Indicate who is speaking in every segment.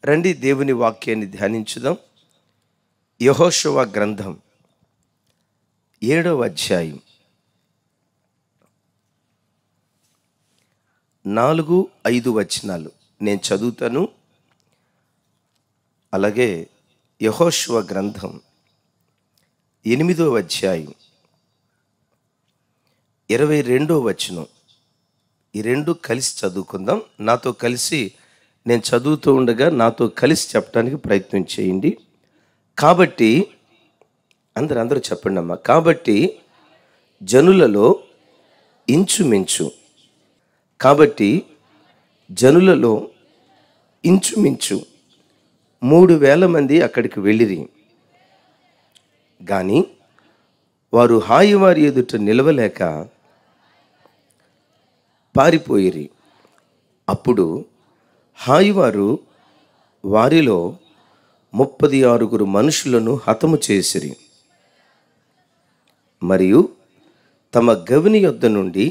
Speaker 1: రండి దేవుని వాక్యాన్ని ధ్యానించుదాం. యెహోషువ గ్రంథం 7వ అధ్యాయం 4-5 వచనాలు నేను చదువుతాను. అలాగే యెహోషువ గ్రంథం 8వ అధ్యాయం 22వ వచనం, ఈ రెండు కలిసి చదువుకుందాం. నాతో కలిసి నేను చదువుతూ ఉండగా నాతో కలిసి చెప్పడానికి ప్రయత్నం చేయండి. కాబట్టి అందరూ చెప్పండి అమ్మా. కాబట్టి జనులలో ఇంచుమించు 3,000 మంది అక్కడికి వెళ్ళిరి. కానీ వారు హాయివారి ఎదుట నిలవలేక పారిపోయిరి. అప్పుడు హాయివారు వారిలో 36 మనుషులను హతము చేసిరి. మరియు తమ గవిని యొద్ద నుండి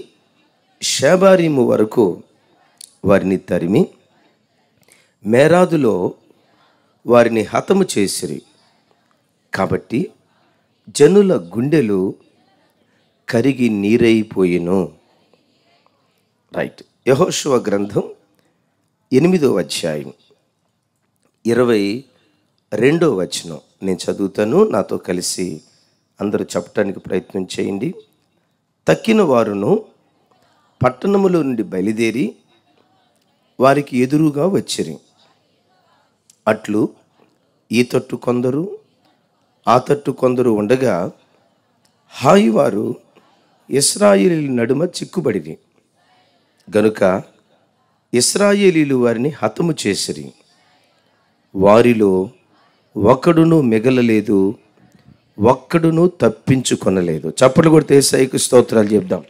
Speaker 1: షేబారీము వరకు వారిని తరిమి మేరాదులో వారిని హతము చేసిరి. కాబట్టి జనుల గుండెలు కరిగి నీరైపోయెను. రైట్. యెహోషువ గ్రంథం 8వ అధ్యాయం 22వ వచనం నేను చదువుతాను. నాతో కలిసి అందరూ చెప్పడానికి ప్రయత్నం చేయండి. తక్కిన వారును పట్టణములో నుండి బయలుదేరి వారికి ఎదురుగా వచ్చిరి. అట్లు ఈ తట్టు కొందరు ఆ తట్టు కొందరు ఉండగా హాయివారు ఇశ్రాయేలీయుల నడుమ చిక్కుబడిరి. గనుక ఇశ్రాయేలీయులు వారిని హతము చేసిరి. వారిలో ఒక్కడును మిగలలేదు, ఒక్కడును తప్పించుకొనలేదు. చప్పట్లు కొడితే యేసయ్యకు స్తోత్రాలు చెప్దాం.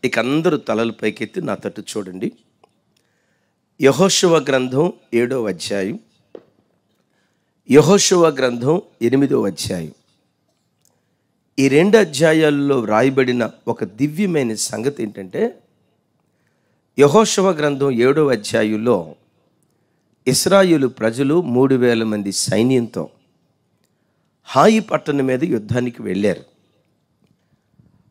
Speaker 1: ఇక అందరూ తలలు పైకెత్తి నా తట్టు చూడండి. యెహోషువ గ్రంథం 7వ అధ్యాయం, యెహోషువ గ్రంథం 8వ అధ్యాయం, ఈ 2 అధ్యాయాల్లో వ్రాయబడిన ఒక దివ్యమైన సంగతి ఏంటంటే, యెహోషువ గ్రంథం 7వ అధ్యాయంలో ఇశ్రాయేలు ప్రజలు 3,000 మంది సైన్యంతో హాయి పట్టణం మీద యుద్ధానికి వెళ్ళారు.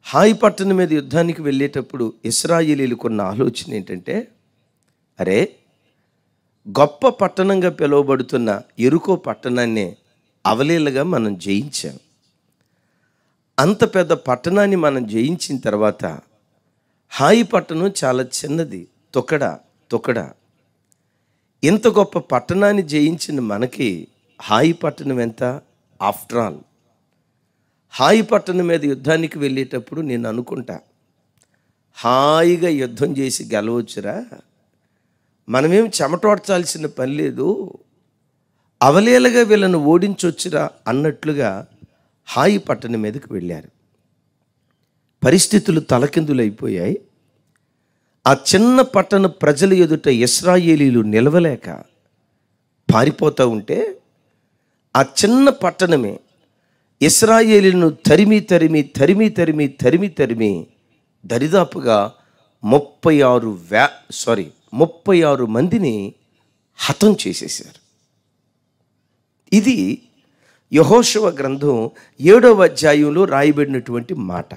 Speaker 1: హాయి పట్టణం మీద యుద్ధానికి వెళ్ళేటప్పుడు ఇశ్రాయేలీయులకు ఉన్న ఆలోచన ఏంటంటే, అరే గొప్ప పట్టణంగా పిలువబడుతున్న యెరికో పట్టణాన్ని అవలీలగా మనం జయించాం. అంత పెద్ద పట్టణాన్ని మనం జయించిన తర్వాత హాయి పట్టణం చాలా చిన్నది, తొక్కడ. ఇంత గొప్ప పట్టణాన్ని జయించిన మనకి హాయి పట్టణం ఎంత? ఆఫ్టర్ ఆల్ హాయి పట్టణం మీద యుద్ధానికి వెళ్ళేటప్పుడు నేను అనుకుంటా, హాయిగా యుద్ధం చేసి గెలవచ్చురా, మనమేం చెమటోడ్చాల్సిన పని లేదు, అవలీలగా వీళ్ళను ఓడించొచ్చురా అన్నట్లుగా హాయి పట్టణం మీదకి వెళ్ళారు. పరిస్థితులు తలకిందులైపోయాయి. ఆ చిన్న పట్టణ ప్రజల ఎదుట ఇశ్రాయేలీయులు నిలవలేక పారిపోతూ ఉంటే, ఆ చిన్న పట్టణమే ఇశ్రాయేలీయులను తరిమి దరిదాపుగా 36 మందిని హతం చేసేశారు. ఇది యెహోషువ గ్రంథం 7వ అధ్యాయంలో రాయబడినటువంటి మాట.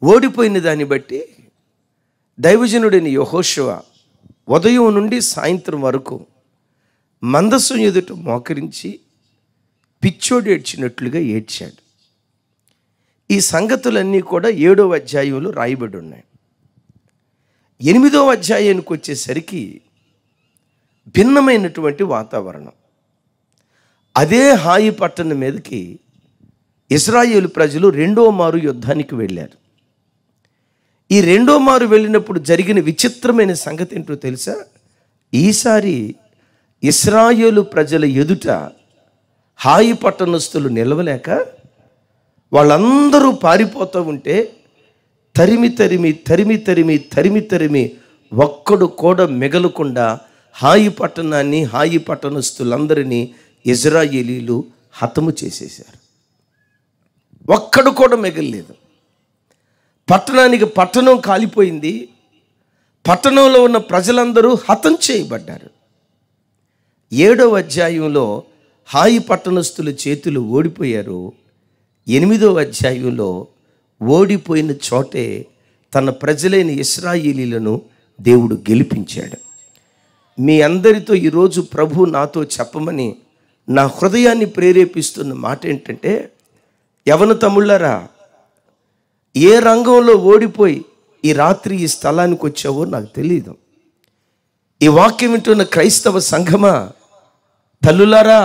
Speaker 1: ఓడిపోయిన దాన్ని బట్టి దైవజనుడైన యెహోషువ ఉదయం నుండి సాయంత్రం వరకు మందసం ఎదుట మోకరించి పిచ్చోడు ఏడ్చినట్లుగా ఏడ్చాడు. ఈ సంగతులన్నీ కూడా 7వ అధ్యాయంలో రాయబడి ఉన్నాయి. 8వ అధ్యాయానికి వచ్చేసరికి భిన్నమైనటువంటి వాతావరణం. అదే హాయి పట్టణం మీదకి ఇశ్రాయేలు ప్రజలు 2వ మారు యుద్ధానికి వెళ్ళారు. ఈ 2వ మారు వెళ్ళినప్పుడు జరిగిన విచిత్రమైన సంగతి ఏంటో తెలుసా? ఈసారి ఇశ్రాయేలు ప్రజల ఎదుట హాయి పట్టణస్తులు నిలవలేక వాళ్ళందరూ పారిపోతూ ఉంటే తరిమి ఒక్కడు కూడా మిగలకుండా హాయి పట్టణాన్ని, హాయి పట్టణస్తులందరినీ ఇశ్రాయేలీయులు హతము చేసేశారు. ఒక్కడు కూడా మిగలలేదు. పట్టణం కాలిపోయింది. పట్టణంలో ఉన్న ప్రజలందరూ హతం చేయబడ్డారు. 7వ అధ్యాయంలో హాయి పట్టణస్థుల చేతులు ఓడిపోయారు. 8వ అధ్యాయంలో ఓడిపోయిన చోటే తన ప్రజలైన ఇశ్రాయేలీలను దేవుడు గెలిపించాడు. మీ అందరితో ఈరోజు ప్రభు నాతో చెప్పమని నా హృదయాన్ని ప్రేరేపిస్తున్న మాట ఏంటంటే, యవన తమ్ముళ్ళారా, ఏ రంగంలో ఓడిపోయి ఈ రాత్రి ఈ స్థలానికి వచ్చావో నాకు తెలియదు. ఈ వాక్యం వింటున్న క్రైస్తవ సంఘమా, తల్లులారా,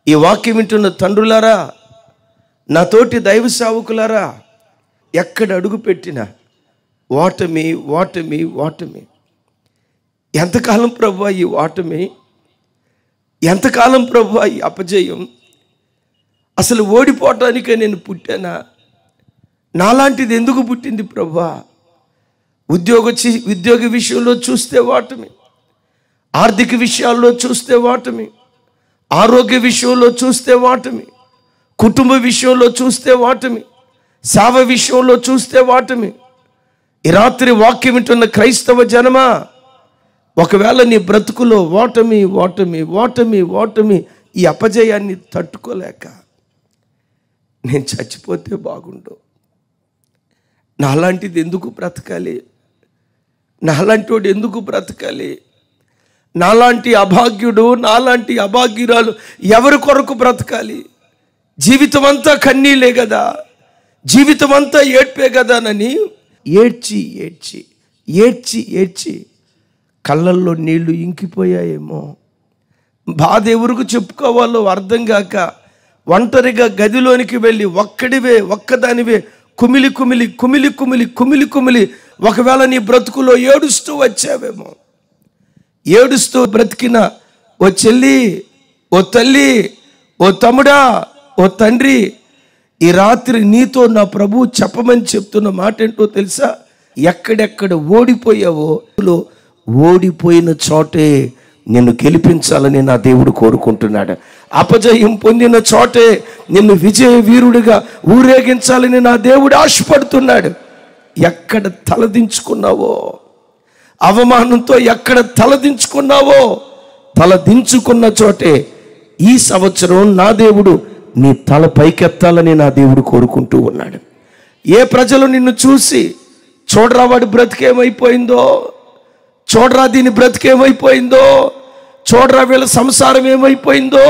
Speaker 1: ఈ వాక్యం వింటున్న తండ్రులారా, నా తోటి దైవ సేవకులారా, ఎక్కడ అడుగు పెట్టినా ఓటమి ఓటమి ఓటమి. ఎంతకాలం ప్రభువా ఈ ఓటమి? ఎంతకాలం ప్రభువా ఈ అపజయం? అసలు ఓడిపోవటానికే నేను పుట్టానా? నాలాంటిది ఎందుకు పుట్టింది ప్రభువా? ఉద్యోగ విషయంలో చూస్తే ఓటమి, ఆర్థిక విషయాల్లో చూస్తే ఓటమి, ఆరోగ్య విషయంలో చూస్తే ఓటమి, కుటుంబ విషయంలో చూస్తే ఓటమి, సేవ విషయంలో చూస్తే ఓటమి. ఈ రాత్రి వాక్యం వింటున్న క్రైస్తవ జనమా, ఒకవేళ నీ బ్రతుకులో ఓటమి ఓటమి ఓటమి ఓటమి, ఈ అపజయాన్ని తట్టుకోలేక నేను చచ్చిపోతే బాగుండు, నాలాంటిది ఎందుకు బ్రతకాలి, నాలాంటి వాడు ఎందుకు బ్రతకాలి, నాలాంటి అభాగ్యుడు నాలాంటి అభాగ్యురాలు ఎవరి కొరకు బ్రతకాలి, జీవితం అంతా కన్నీలే కదా, జీవితం అంతా ఏడ్పే కదానని ఏడ్చి ఏడ్చి ఏడ్చి ఏడ్చి కళ్ళల్లో నీళ్లు ఇంకిపోయాయేమో. బాధ ఎవరికి చెప్పుకోవాలో అర్థం కాక ఒంటరిగా గదిలోనికి వెళ్ళి ఒక్కదానివే కుమిలి కుమిలి కుమిలి కుమిలి కుమిలి కుమిలి ఒకవేళ నీ బ్రతుకులో ఏడుస్తూ వచ్చావేమో. ఏడుస్తూ బ్రతికిన ఓ చెల్లి, ఓ తల్లి, ఓ తమ్ముడా, ఓ తండ్రి, ఈ రాత్రి నీతో నా ప్రభు చెప్పమని చెప్తున్న మాట ఏంటో తెలుసా? ఎక్కడెక్కడ ఓడిపోయావో ఓడిపోయిన చోటే నిన్ను గెలిపించాలని నా దేవుడు కోరుకుంటున్నాడు. అపజయం పొందిన చోటే నిన్ను విజయ వీరుడిగా ఊరేగించాలని నా దేవుడు ఆశపడుతున్నాడు. ఎక్కడ తలదించుకున్నావో, అవమానంతో ఎక్కడ తలదించుకున్నావో, తలదించుకున్న చోటే ఈ సంవత్సరం నా దేవుడు నీ తల పైకెత్తాలని నా దేవుడు కోరుకుంటూ ఉన్నాడు. ఏ ప్రజలు నిన్ను చూసి చూడరా వాడి బ్రతికేమైపోయిందో, చూడరా దీని బ్రతికేమైపోయిందో, చూడరా వీళ్ళ సంసారం ఏమైపోయిందో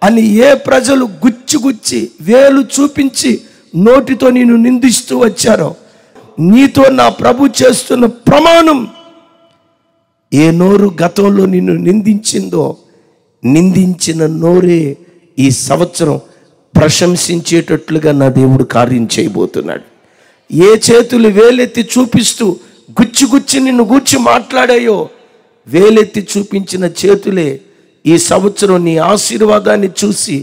Speaker 1: అని ఏ ప్రజలు గుచ్చి వేలు చూపించి నోటితో నిన్ను నిందిస్తూ వచ్చారో, నీతో నా ప్రభు చేస్తున్న ప్రమాణం, ఏ నోరు గతంలో నిన్ను నిందించిందో, నిందించిన నోరే ఈ సంవత్సరం ప్రశంసించేటట్లుగా నా దేవుడు కార్యం చేయబోతున్నాడు. ఏ చేతులు వేలెత్తి చూపిస్తూ గుచ్చి నిన్ను గూర్చి మాట్లాడాయో, వేలెత్తి చూపించిన చేతులే ఈ సంవత్సరం నీ ఆశీర్వాదాన్ని చూసి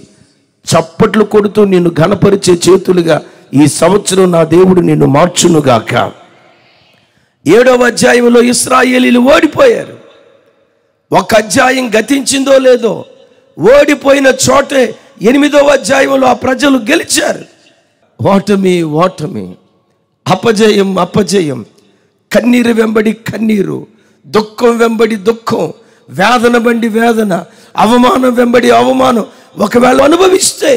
Speaker 1: చప్పట్లు కొడుతూ నిన్ను ఘనపరిచే చేతులుగా ఈ సంవత్సరం నా దేవుడు నిన్ను మార్చునుగాక. 7వ అధ్యాయంలో ఇశ్రాయేలీలు ఓడిపోయారు. ఒక అధ్యాయం గతించిందో లేదో, ఓడిపోయిన చోటే 8వ అధ్యాయంలో ఆ ప్రజలు గెలిచారు. ఓటమి ఓటమి, అపజయం అపజయం, కన్నీరు వెంబడి కన్నీరు, దుఃఖం వెంబడి దుఃఖం, వేదన వెంబడి వేదన, అవమానం వెంబడి అవమానం ఒకవేళ అనుభవిస్తే,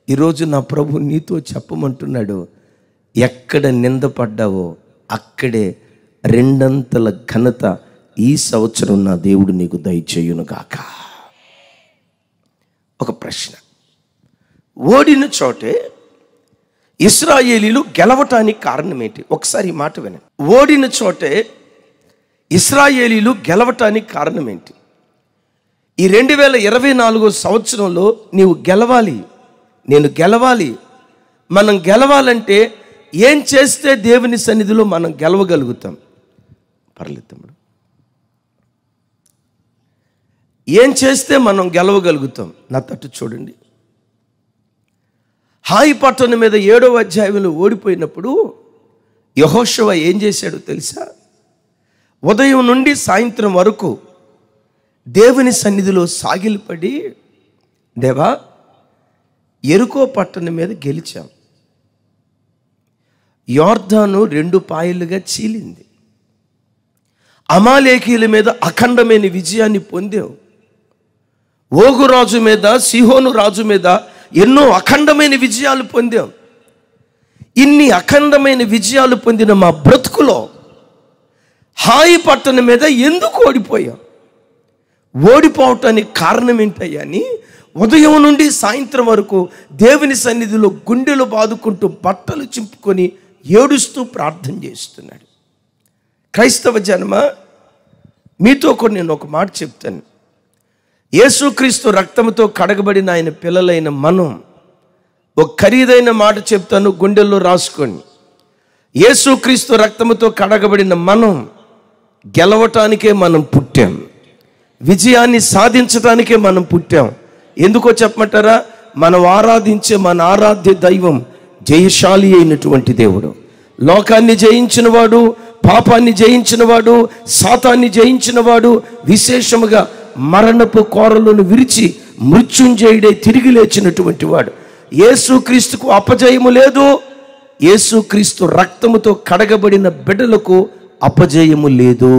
Speaker 1: ఈరోజు నా ప్రభు నీతో చెప్పమంటున్నాడు, ఎక్కడ నిందపడ్డావో అక్కడే రెండంతల ఘనత ఈ సంవత్సరం నా దేవుడు నీకు దయచేయునుగాక. ఒక ప్రశ్న, ఓడిన చోటే ఇశ్రాయేలీలు గెలవటానికి కారణం ఏంటి? ఒకసారి ఈ మాట వినండి. ఓడిన చోటే ఇశ్రాయేలీలు గెలవటానికి కారణం ఏంటి? ఈ 2024 సంవత్సరంలో నీవు గెలవాలి, నేను గెలవాలి. మనం గెలవాలంటే ఏం చేస్తే దేవుని సన్నిధిలో మనం గెలవగలుగుతాం? పర్లేదు తమ్ముడు, ఏం చేస్తే మనం గెలవగలుగుతాం? నా తట్టు చూడండి. హాయి పట్టణం మీద 7వ అధ్యాయంలో ఓడిపోయినప్పుడు యెహోషువ ఏం చేశాడో తెలుసా? ఉదయం నుండి సాయంత్రం వరకు దేవుని సన్నిధిలో సాగిలపడి, దేవా యెరికో పట్టణం మీద గెలిచాం, యోర్దాను 2 పాయలుగా చీలింది, అమాలేకీయుల మీద అఖండమైన విజయాన్ని పొందావు, ఓగు రాజు మీద, సీహోను రాజు మీద ఎన్నో అఖండమైన విజయాలు పొందాం. ఇన్ని అఖండమైన విజయాలు పొందిన మా బ్రతుకులో హాయి పట్టణం మీద ఎందుకు ఓడిపోయాం? ఓడిపోవటానికి కారణం ఏంటయ్యా అని ఉదయం నుండి సాయంత్రం వరకు దేవుని సన్నిధిలో గుండెలు బాదుకుంటూ బట్టలు చింపుకొని ఏడుస్తూ ప్రార్థన చేస్తున్నాడు. క్రైస్తవ జన్మ, మీతో కూడా నేను ఒక మాట చెప్తాను. యేసుక్రీస్తు రక్తంతో కడగబడిన ఆయన పిల్లలైన మనం ఒక ఖరీదైన మాట చెప్తాను, గుండెల్లో రాసుకోండి. యేసుక్రీస్తు రక్తంతో కడగబడిన మనం గెలవటానికే మనం పుట్టాం, విజయాన్ని సాధించడానికే మనం పుట్టాం. ఎందుకో చెప్పమంటారా? మనం ఆరాధించే మన ఆరాధ్య దైవం జయశాలి అయినటువంటి దేవుడు. లోకాన్ని జయించినవాడు, పాపాన్ని జయించినవాడు, సాతాన్ని జయించినవాడు, విశేషముగా మరణపు కోరలను విరిచి మృత్యుంజయుడై తిరిగి లేచినటువంటి వాడు. యేసుక్రీస్తుకు అపజయము లేదు. యేసుక్రీస్తు రక్తముతో కడగబడిన బిడ్డలకు అపజయము లేదు.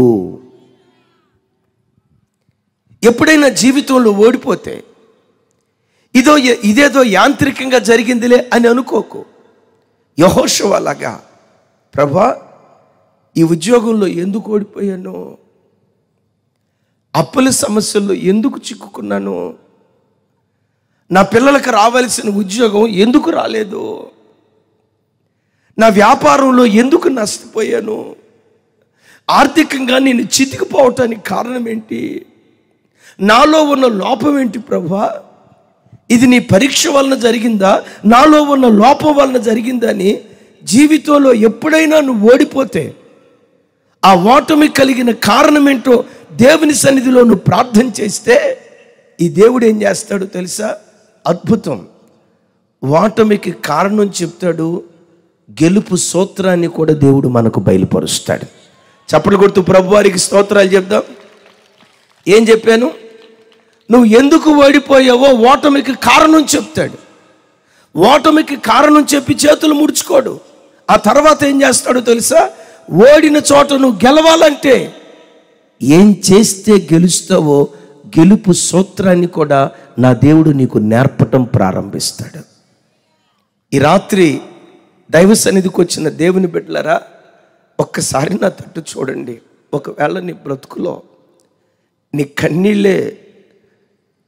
Speaker 1: ఎప్పుడైనా జీవితంలో ఓడిపోతే ఇదేదో యాంత్రికంగా జరిగిందిలే అని అనుకోకు. యెహోషువ లాగా, ప్రభా ఈ ఉద్యోగంలో ఎందుకు ఓడిపోయాను, అప్పుల సమస్యల్లో ఎందుకు చిక్కుకున్నాను, నా పిల్లలకు రావాల్సిన ఉద్యోగం ఎందుకు రాలేదు, నా వ్యాపారంలో ఎందుకు నష్టపోయాను, ఆర్థికంగా నేను చితికిపోవటానికి కారణం ఏంటి, నాలో ఉన్న లోపం ఏంటి ప్రభా, ఇది నీ పరీక్ష వలన జరిగిందా, నాలో ఉన్న లోపం వలన జరిగిందా అని జీవితంలో ఎప్పుడైనా నువ్వు ఓడిపోతే ఆ ఓటమి కలిగిన కారణం ఏంటో దేవుని సన్నిధిలో నువ్వు ప్రార్థన చేస్తే ఈ దేవుడు ఏం చేస్తాడో తెలుసా? అద్భుతం. ఓటమికి కారణం చెప్తాడు, గెలుపు సూత్రాన్ని కూడా దేవుడు మనకు బయలుపరుస్తాడు. చప్పట్లు కొడుతూ ప్రభువారికి స్తోత్రాలు చెప్దాం. ఏం చెప్పాను? నువ్వు ఎందుకు ఓడిపోయావో ఓటమికి కారణం చెప్తాడు. ఓటమికి కారణం చెప్పి చేతులు ముడుచుకోడు. ఆ తర్వాత ఏం చేస్తాడో తెలుసా? ఓడిన చోట నువ్వు గెలవాలంటే ఏం చేస్తే గెలుస్తావో గెలుపు సూత్రాన్ని కూడా నా దేవుడు నీకు నేర్పటం ప్రారంభిస్తాడు. ఈ రాత్రి దైవ సన్నిధికి వచ్చిన దేవుని బిడ్డలారా, ఒక్కసారి నా తట్టు చూడండి. ఒకవేళ నీ బ్రతుకులో నీ కన్నీళ్ళే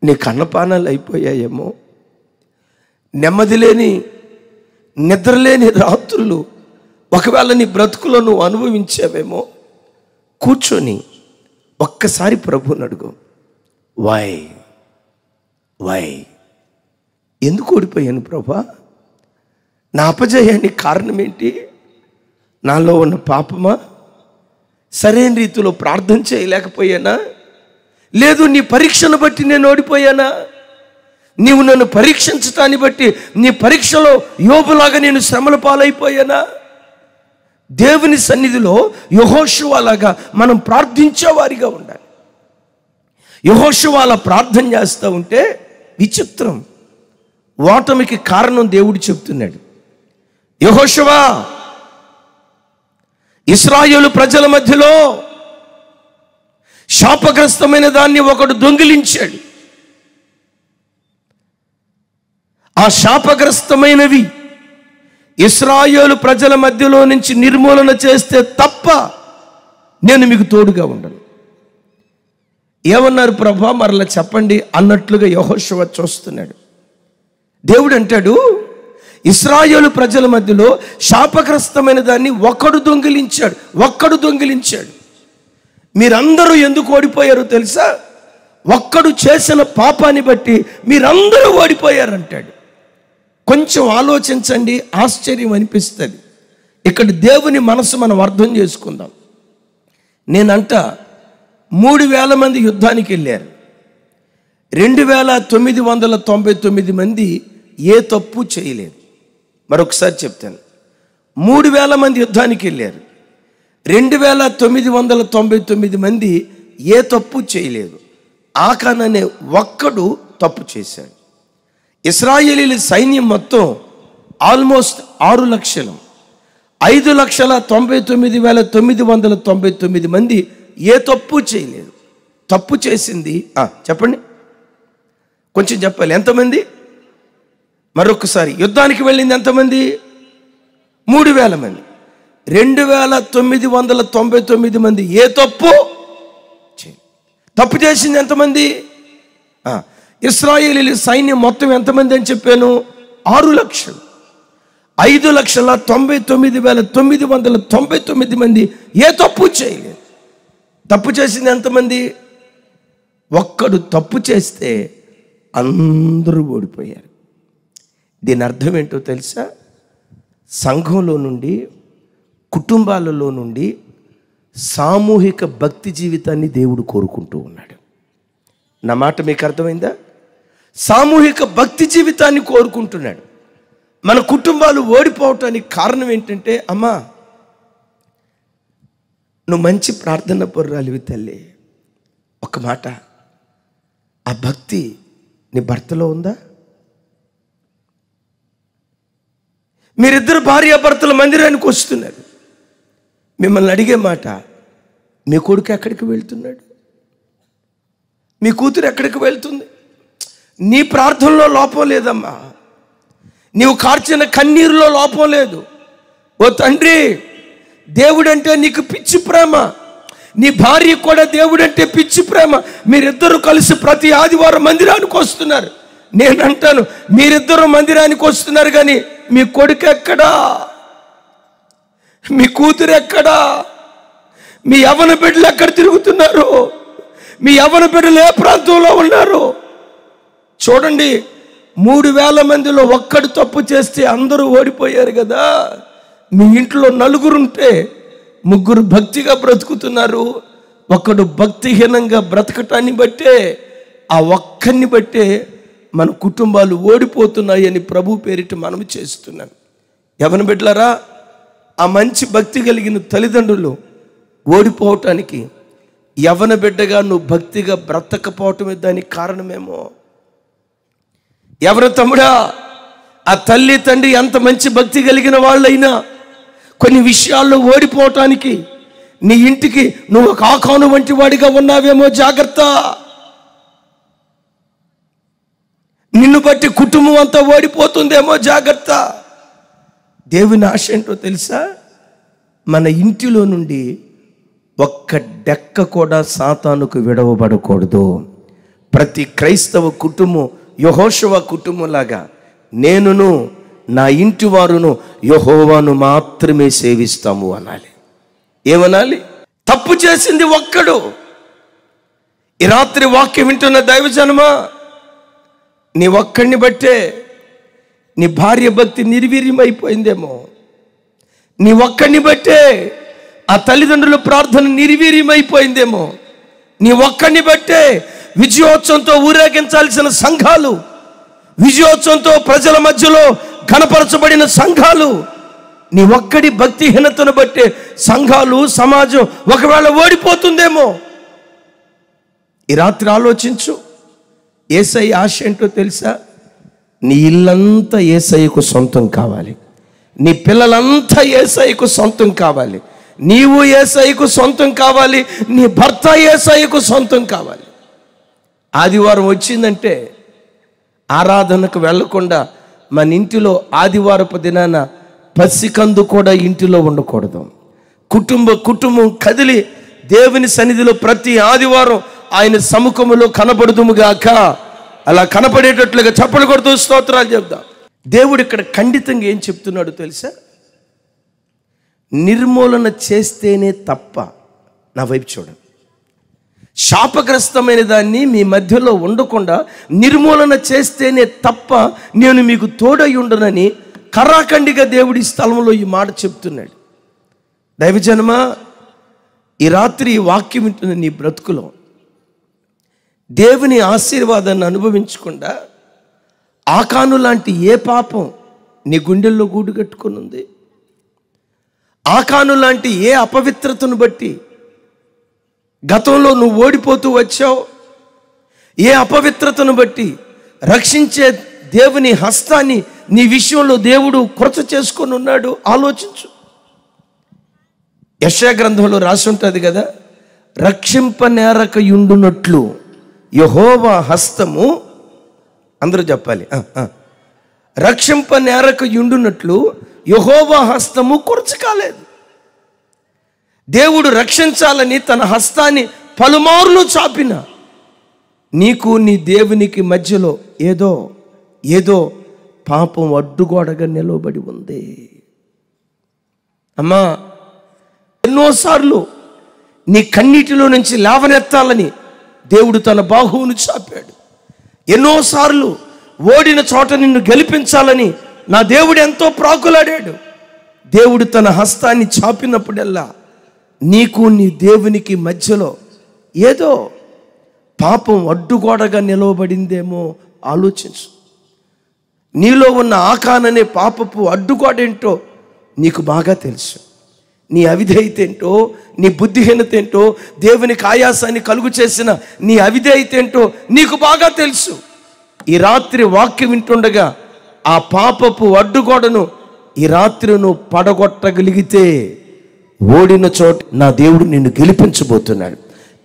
Speaker 1: నీ కన్నపానాలు అయిపోయాయేమో, నెమ్మది లేని నిద్రలేని రాత్రులు ఒకవేళ నీ బ్రతుకులో నువ్వు అనుభవించావేమో, కూర్చొని ఒక్కసారి ప్రభువుని అడుగు. వై ఎందుకు ఓడిపోయాను ప్రభా? నా అపజయానికి కారణం ఏంటి? నాలో ఉన్న పాపమా? సరైన రీతిలో ప్రార్థన చేయలేకపోయానా? లేదు నీ పరీక్షను బట్టి నేను ఓడిపోయానా? నీవు నన్ను పరీక్షించటాన్ని బట్టి నీ పరీక్షలో యోబులాగా నేను శ్రమల పాలైపోయానా? దేవుని సన్నిధిలో యెహోషువ లాగా మనం ప్రార్థించేవారిగా ఉండాలి. యెహోషువ అలా ప్రార్థన చేస్తూ ఉంటే విచిత్రం, ఓటమికి కారణం దేవుడు చెప్తున్నాడు. యెహోషువ, ఇశ్రాయేలు ప్రజల మధ్యలో శాపగ్రస్తమైన దాన్ని ఒకడు దొంగిలించాడు. ఆ శాపగ్రస్తమైనవి ఇశ్రాయేలు ప్రజల మధ్యలో నుంచి నిర్మూలన చేస్తే తప్ప నేను మీకు తోడుగా ఉండను. ఏమన్నారు ప్రభా? మరలా చెప్పండి అన్నట్లుగా యెహోషువ చూస్తున్నాడు. దేవుడు అంటాడు, ఇశ్రాయేలు ప్రజల మధ్యలో శాపగ్రస్తమైన దాన్ని ఒక్కడు దొంగిలించాడు. మీరందరూ ఎందుకు ఓడిపోయారో తెలుసా? ఒక్కడు చేసిన పాపాన్ని బట్టి మీరందరూ ఓడిపోయారంటాడు. కొంచెం ఆలోచించండి, ఆశ్చర్యం అనిపిస్తుంది. ఇక్కడ దేవుని మనసు మనం అర్థం చేసుకుందాం. నేనంట 3,000 మంది యుద్ధానికి వెళ్ళారు. 2,999 మంది ఏ తప్పు చేయలేదు. మరొకసారి చెప్తాను, 3,000 మంది యుద్ధానికి వెళ్ళారు. 2,999 మంది ఏ తప్పు చేయలేదు. ఆకాన్ అనే ఒక్కడు తప్పు చేశాడు. ఇశ్రాయేలీల సైన్యం మొత్తం ఆల్మోస్ట్ 6 లక్షలు. 5,99,999 మంది ఏ తప్పు చేయలేదు. తప్పు చేసింది చెప్పండి, కొంచెం చెప్పాలి, ఎంతమంది? మరొకసారి, యుద్ధానికి వెళ్ళింది ఎంతమంది? 3000 మంది. 2999 మంది ఏ తప్పు చేయలేదు. తప్పు చేసింది ఎంతమంది? ఇశ్రాయేలీయుల సైన్యం మొత్తం ఎంతమంది అని చెప్పాను? 6 లక్షలు. 5,99,999 మంది ఏ తప్పు చేయలేదు. తప్పు చేసింది ఎంతమంది? ఒక్కడు తప్పు చేస్తే అందరూ ఓడిపోయారు. దీని అర్థం ఏంటో తెలుసా? సంఘంలో నుండి, కుటుంబాలలో నుండి సామూహిక భక్తి జీవితాన్ని దేవుడు కోరుకుంటూ ఉన్నాడు. నా మాట మీకు అర్థమైందా? సామూహిక భక్తి జీవితాన్ని కోరుకుంటున్నాడు. మన కుటుంబాలు ఓడిపోవటానికి కారణం ఏంటంటే, అమ్మా నువ్వు మంచి ప్రార్థన పరురాలివి తల్లి, ఒక మాట, ఆ భక్తి నీ భర్తలో ఉందా? మీరిద్దరు భార్యాభర్తల మందిరానికి వస్తున్నారు. మిమ్మల్ని అడిగే మాట, మీ కొడుకు ఎక్కడికి వెళ్తున్నాడు? మీ కూతురు ఎక్కడికి వెళ్తుంది? నీ ప్రార్థనలో లోపం లేదమ్మా, నీవు కార్చిన కన్నీరులో లోపం లేదు. ఓ తండ్రి, దేవుడంటే నీకు పిచ్చి ప్రేమ, నీ భార్య కూడా దేవుడంటే పిచ్చి ప్రేమ. మీరిద్దరూ కలిసి ప్రతి ఆదివారం మందిరానికి వస్తున్నారు. నేను అంటాను, మీరిద్దరూ మందిరానికి వస్తున్నారు, కానీ మీ కొడుకు ఎక్కడా? మీ కూతురు ఎక్కడా? మీ యవ్వన బిడ్డలు ఎక్కడ తిరుగుతున్నారు? మీ యవ్వన బిడ్డలు ఏ ప్రాంతంలో ఉన్నారు? చూడండి, 3000 మందిలో ఒక్కడు తప్పు చేస్తే అందరూ ఓడిపోయారు కదా. మీ ఇంట్లో 4 ఉంటే 3 భక్తిగా బ్రతుకుతున్నారు. ఒకడు భక్తిహీనంగా బ్రతకటాన్ని బట్టే, ఆ ఒక్కడిని బట్టే మన కుటుంబాలు ఓడిపోతున్నాయని ప్రభు పేరిట మనం చేస్తున్నాం. యవ్వన బిడ్డలారా, ఆ మంచి భక్తి కలిగిన తల్లిదండ్రులు ఓడిపోవటానికి, యవ్వన బిడ్డగా నువ్వు భక్తిగా బ్రతకపోవటమే దానికి కారణమేమో. ఎవరు తమ్ముడా, ఆ తల్లి తండ్రి ఎంత మంచి భక్తి కలిగిన వాళ్ళైనా కొన్ని విషయాల్లో ఓడిపోవటానికి నీ ఇంటికి నువ్వు ఒక ఆకాను వంటి వాడిగా ఉన్నావేమో, జాగ్రత్త. నిన్ను బట్టి కుటుంబం అంతా ఓడిపోతుందేమో, జాగ్రత్త. దేవుని ఆశ ఏంటో తెలుసా? మన ఇంటిలో నుండి ఒక్క డెక్క కూడా సాతానుకు విడవబడకూడదు. ప్రతి క్రైస్తవ కుటుంబం యెహోషువ కుటుంబంలాగా నేనును నా ఇంటి వారును యెహోవాను మాత్రమే సేవిస్తాము అనాలి. ఏమనాలి? తప్పు చేసింది ఒక్కడు. ఈ రాత్రి వాక్యం వింటున్న దైవజనమా, నీ ఒక్కడిని బట్టే నీ భార్య భక్తి నిర్వీర్యమైపోయిందేమో. నీ ఒక్కడిని బట్టే ఆ తల్లిదండ్రుల ప్రార్థన నిర్వీర్యమైపోయిందేమో. నీ ఒక్కడిని బట్టే విజయోత్సవంతో ఊరేగించాల్సిన సంఘాలు, విజయోత్సవంతో ప్రజల మధ్యలో ఘనపరచబడిన సంఘాలు, నీ ఒక్కడి భక్తిహీనతను బట్టే సంఘాలు, సమాజం ఒకవేళ ఓడిపోతుందేమో. ఈ రాత్రి ఆలోచించు. యేసయ్య ఆశ ఏంటో తెలుసా? నీ ఇల్లంతా యేసయ్యకు సొంతం కావాలి, నీ పిల్లలంతా యేసయ్యకు సొంతం కావాలి, నీవు యేసయ్యకు సొంతం కావాలి, నీ భర్త యేసయ్యకు సొంతం కావాలి. ఆదివారం వచ్చిందంటే ఆరాధనకు వెళ్లకుండా మన ఇంటిలో ఆదివారపు దినాన పసికందు కూడా ఇంటిలో ఉండకూడదు. కుటుంబం కదిలి దేవుని సన్నిధిలో ప్రతి ఆదివారం ఆయన సముఖములో కనపడుదుముగాక. అలా కనపడేటట్లుగా చప్పలు కొడుతూ స్తోత్రాలు చెప్దాం. దేవుడు ఇక్కడ ఖండితంగా ఏం చెప్తున్నాడు తెలుసా? నిర్మూలన చేస్తేనే తప్ప, నా వైపు చూడండి, శాపగ్రస్తమైన దాన్ని మీ మధ్యలో ఉండకుండా నిర్మూలన చేస్తేనే తప్ప నేను మీకు తోడై ఉండనని కరాఖండిగా దేవుడి స్థలంలో ఈ మాట చెప్తున్నాడు. దైవజనమా, ఈ రాత్రి ఈ వాక్యం వింటున్న నీ బ్రతుకులో దేవుని ఆశీర్వాదాన్ని అనుభవించకుండా ఆకాను లాంటి ఏ పాపం నీ గుండెల్లో గూడు కట్టుకొని ఉంది? ఆకాను లాంటి ఏ అపవిత్రతను బట్టి గతంలో నువ్వు ఓడిపోతూ వచ్చావు? ఏ అపవిత్రతను బట్టి రక్షించే దేవుని హస్తాన్ని నీ విషయంలో దేవుడు కొరత చేసుకొని ఉన్నాడు? ఆలోచించు. యెషయా గ్రంథంలో రాసి ఉంటుంది కదా, రక్షింపనేరక యుండునట్లు యెహోవా హస్తము అందరూ చెప్పాలి. రక్షింప నేరక యుండునట్లు యెహోవా హస్తము కొరచ కాలేదు. దేవుడు రక్షించాలని తన హస్తాన్ని పలుమార్లు చాపిన నీకు నీ దేవునికి మధ్యలో ఏదో పాపం అడ్డుగోడగా నిలవబడి ఉంది. అమ్మా, ఎన్నోసార్లు నీ కన్నీటిలో నుంచి లేవనెత్తాలని దేవుడు తన బాహువును చాపాడు. ఎన్నోసార్లు ఓడిన చోట నిన్ను గెలిపించాలని నా దేవుడు ఎంతో ప్రాకులాడాడు. దేవుడు తన హస్తాన్ని చాపినప్పుడల్లా నీకు నీ దేవునికి మధ్యలో ఏదో పాపం అడ్డుగోడగా నిలవబడిందేమో ఆలోచించు. నీలో ఉన్న ఆకాననే పాపపు అడ్డుగోడ ఏంటో నీకు బాగా తెలుసు. నీ అవిధేయత ఏంటో, నీ బుద్ధిహీనత ఏంటో, దేవునికి ఆయాసాన్ని కలుగు చేసిన నీ అవిధేయత ఏంటో నీకు బాగా తెలుసు. ఈ రాత్రి వాక్యం వింటుండగా ఆ పాపపు అడ్డుగోడను ఈ రాత్రి నువ్వు పడగొట్టగలిగితే ఓడిన చోట నా దేవుడు నిన్ను గెలిపించబోతున్నాడు.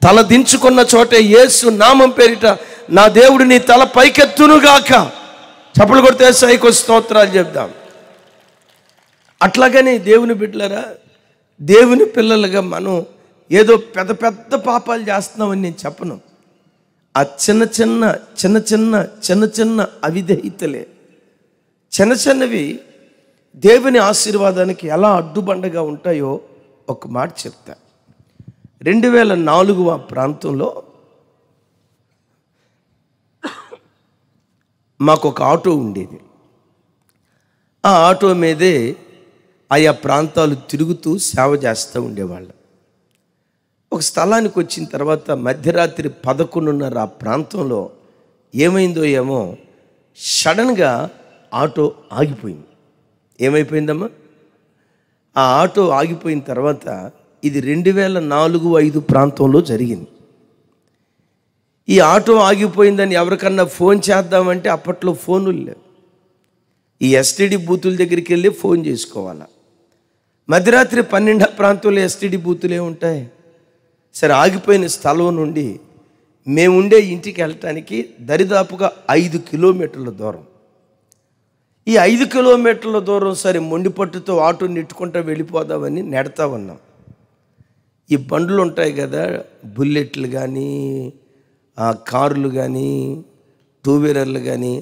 Speaker 1: తల దించుకున్న చోటే యేసు నామం పేరిట నా దేవుడు నీ తల పైకెత్తునుగాక. చప్పలు కొడితే యేసయ్యకు స్తోత్రాలు చెప్దాం. అట్లాగనే దేవుని బిడ్డలారా, దేవుని పిల్లలుగా మనం ఏదో పెద్ద పెద్ద పాపాలు చేస్తున్నామని నేను చెప్పను. ఆ చిన్న చిన్న అవిధేయతలే, చిన్నవి దేవుని ఆశీర్వాదానికి ఎలా అడ్డుబండగా ఉంటాయో ఒక మాట చెప్తా. 2004 ప్రాంతంలో మాకు ఒక ఆటో ఉండేది. ఆ ఆటో మీదే ఆయా ప్రాంతాలు తిరుగుతూ సేవ చేస్తూ ఉండేవాళ్ళం. ఒక స్థలానికి వచ్చిన తర్వాత మధ్యరాత్రి 11:30 ఆ ప్రాంతంలో ఏమైందో ఏమో సడన్గా ఆటో ఆగిపోయింది. ఏమైపోయిందమ్మా? ఆ ఆటో ఆగిపోయిన తర్వాత ఇది 2004-05 ప్రాంతంలో జరిగింది. ఈ ఆటో ఆగిపోయిందని ఎవరికన్నా ఫోన్ చేద్దామంటే అప్పట్లో ఫోనులు లేవు. ఈ ఎస్టీడీ బూతుల దగ్గరికి వెళ్ళి ఫోన్ చేసుకోవాలా. మధ్యరాత్రి 12 ప్రాంతంలో ఎస్టీడీ బూతులే ఉంటాయి. సరే, ఆగిపోయిన స్థలం నుండి మేముండే ఇంటికి వెళ్ళటానికి దరిదాపుగా 5 కిలోమీటర్ల దూరం. ఈ 5 కిలోమీటర్ల దూరం సరే మొండిపట్టుతో ఆటో నెట్టుకుంటూ వెళ్ళిపోదామని నెడతా ఉన్నాం. ఈ బండ్లు ఉంటాయి కదా, బుల్లెట్లు కానీ, కార్లు కానీ, 2 వీలర్లు కానీ,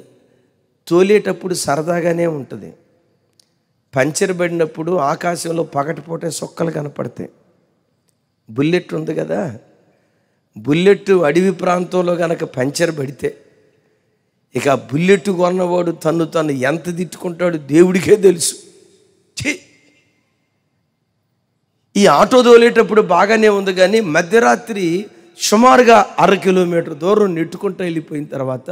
Speaker 1: తోలేటప్పుడు సరదాగానే ఉంటుంది. పంచర్ పడినప్పుడు ఆకాశంలో పగటిపూట సొక్కలు కనపడతాయి. బుల్లెట్ ఉంది కదా, బుల్లెట్ అడవి ప్రాంతంలో కనుక పంచర్ పడితే ఇక బుల్లెట్ కొన్నవాడు తను ఎంత తిట్టుకుంటాడు దేవుడికే తెలుసు. ఈ ఆటో తోలేటప్పుడు బాగానే ఉంది, కానీ మధ్యరాత్రి సుమారుగా 1/2 కిలోమీటర్ దూరం నెట్టుకుంటూ వెళ్ళిపోయిన తర్వాత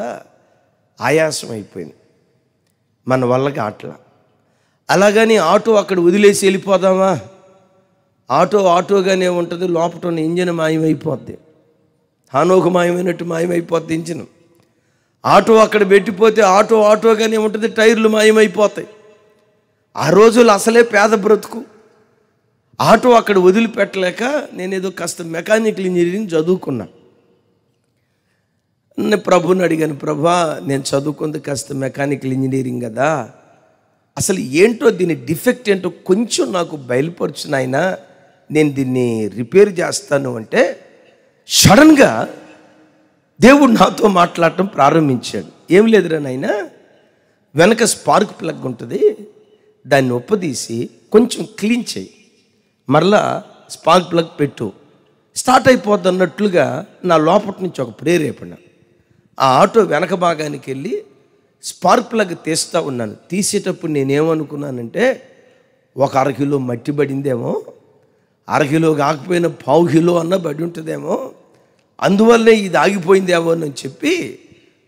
Speaker 1: ఆయాసం అయిపోయింది, మన వల్లగా అట్లా. అలాగని ఆటో అక్కడ వదిలేసి వెళ్ళిపోదామా? ఆటోగానే ఉంటుంది, లోపల ఉన్న ఇంజిన్ మాయమైపోద్ది. హానోకు మాయమైనట్టు మాయమైపోద్ది ఇంజిన్. ఆటో అక్కడ పెట్టిపోతే ఆటోగానే ఉంటుంది, టైర్లు మాయమైపోతాయి. ఆ రోజులు అసలే పేద బ్రతుకు. ఆటో అక్కడ వదిలిపెట్టలేక నేనేదో కాస్త మెకానికల్ ఇంజనీరింగ్ చదువుకున్నా. నేను ప్రభుని అడిగాను, ప్రభా నేను చదువుకుంది కాస్త మెకానికల్ ఇంజనీరింగ్ కదా, అసలు ఏంటో దీని డిఫెక్ట్ ఏంటో కొంచెం నాకు బయలుపరచు నాయనా, నేను దీన్ని రిపేర్ చేస్తాను అంటే సడన్గా దేవుడు నాతో మాట్లాడటం ప్రారంభించాడు. ఏం లేదురా నాయనా, వెనక స్పార్క్ ప్లగ్ ఉంటుంది, దాన్ని ఉప్పదీసి కొంచెం క్లీన్ చేయి, మరలా స్పార్క్ ప్లగ్ పెట్టు, స్టార్ట్ అయిపోద్ది అన్నట్లుగా నా లోపల నుంచి ఒక ప్రేరేపణ. ఆ ఆటో వెనక భాగానికి వెళ్ళి స్పార్క్ ప్లగ్ తీస్తూ ఉన్నాను. తీసేటప్పుడు నేనేమనుకున్నానంటే ఒక 1/2 కిలో మట్టి పడిందేమో, 1/2 కిలో కాకపోయినా 1/2 కిలో అన్న పడి ఉంటుందేమో, అందువల్లనే ఇది ఆగిపోయిందేమో అని చెప్పి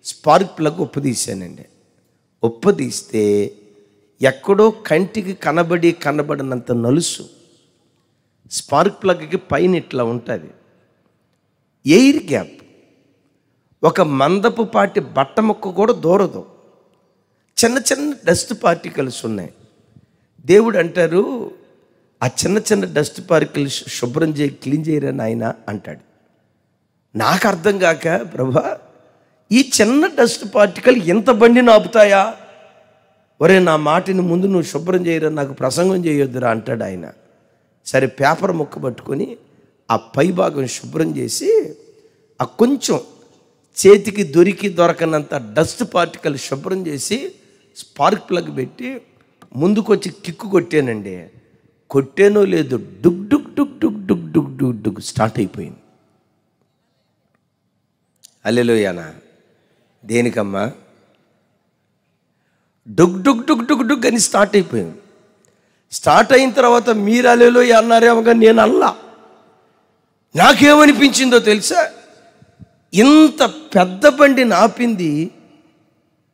Speaker 1: స్పార్క్ ప్లగ్ ఉప్పదీశానండి. ఉప్పదీస్తే ఎక్కడో కంటికి కనబడినంత నలుసు స్పార్క్ ప్లగ్కి పైన ఇట్లా ఉంటుంది, ఎయిర్ గ్యాప్, ఒక మందపు పాటి బట్ట ముక్క కూడా దూరదు, చిన్న డస్ట్ పార్టికల్స్ ఉన్నాయి. దేవుడు అంటారు, ఆ చిన్న డస్ట్ పార్టికల్స్ శుభ్రం క్లీన్ చేయరని ఆయన అంటాడు. నాకు అర్థం కాక, ప్రభా ఈ చిన్న డస్ట్ పార్టికల్ ఎంత బండిని ఆపుతాయా? ఒరే, నా మాటిని ముందు నువ్వు శుభ్రం చేయరా, నాకు ప్రసంగం చేయొద్దురా అంటాడు ఆయన. సరే, పేపర్ ముక్క పట్టుకొని ఆ పై భాగం శుభ్రం చేసి ఆ కొంచెం చేతికి దొరకనంత డస్ట్ పార్టికల్ శుభ్రం చేసి స్పార్క్ ప్లగ్ పెట్టి ముందుకొచ్చి కిక్కు కొట్టానండి. కొట్టేనో లేదు, డుగ్ డుగ్ డుగ్ డుగ్ డుగ్ డుగ్ డుగ్ డుగ్ స్టార్ట్ అయిపోయింది. హల్లెలూయానా? దేనికమ్మా? డుగ్ డుగ్ డుగ్ డుగ్ డుగ్ అని స్టార్ట్ అయిపోయింది. స్టార్ట్ అయిన తర్వాత మీరు హల్లెలూయా అన్నారేమో, కానీ నేను అల్లా. నాకేమనిపించిందో తెలుసా? ఇంత పెద్ద బండిని ఆపింది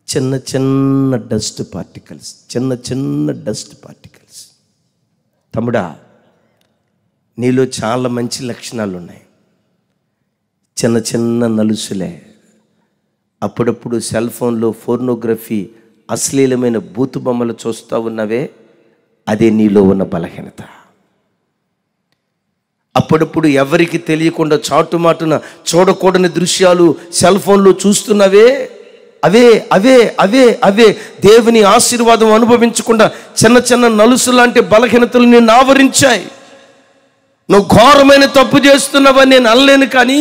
Speaker 1: చిన్న చిన్న డస్ట్ పార్టికల్స్, చిన్న చిన్న డస్ట్ పార్టికల్స్. తమ్ముడా, నీలో చాలా మంచి లక్షణాలు ఉన్నాయి, చిన్న చిన్న నలుసులే. అప్పుడప్పుడు సెల్ ఫోన్లో పోర్నోగ్రఫీ, అశ్లీలమైన బూతు బొమ్మలు చూస్తూ ఉన్నవే, అదే నీలో ఉన్న బలహీనత. అప్పుడప్పుడు ఎవరికి తెలియకుండా చాటుమాటున చూడకూడని దృశ్యాలు సెల్ ఫోన్లో చూస్తున్నవే, అవే అవే అవే అవే దేవుని ఆశీర్వాదం అనుభవించకుండా చిన్న చిన్న నలుసు లాంటి బలహీనతలు నిన్ను ఆవరించాయి. నువ్వు ఘోరమైన తప్పు చేస్తున్నావని నేను అనలేను, కానీ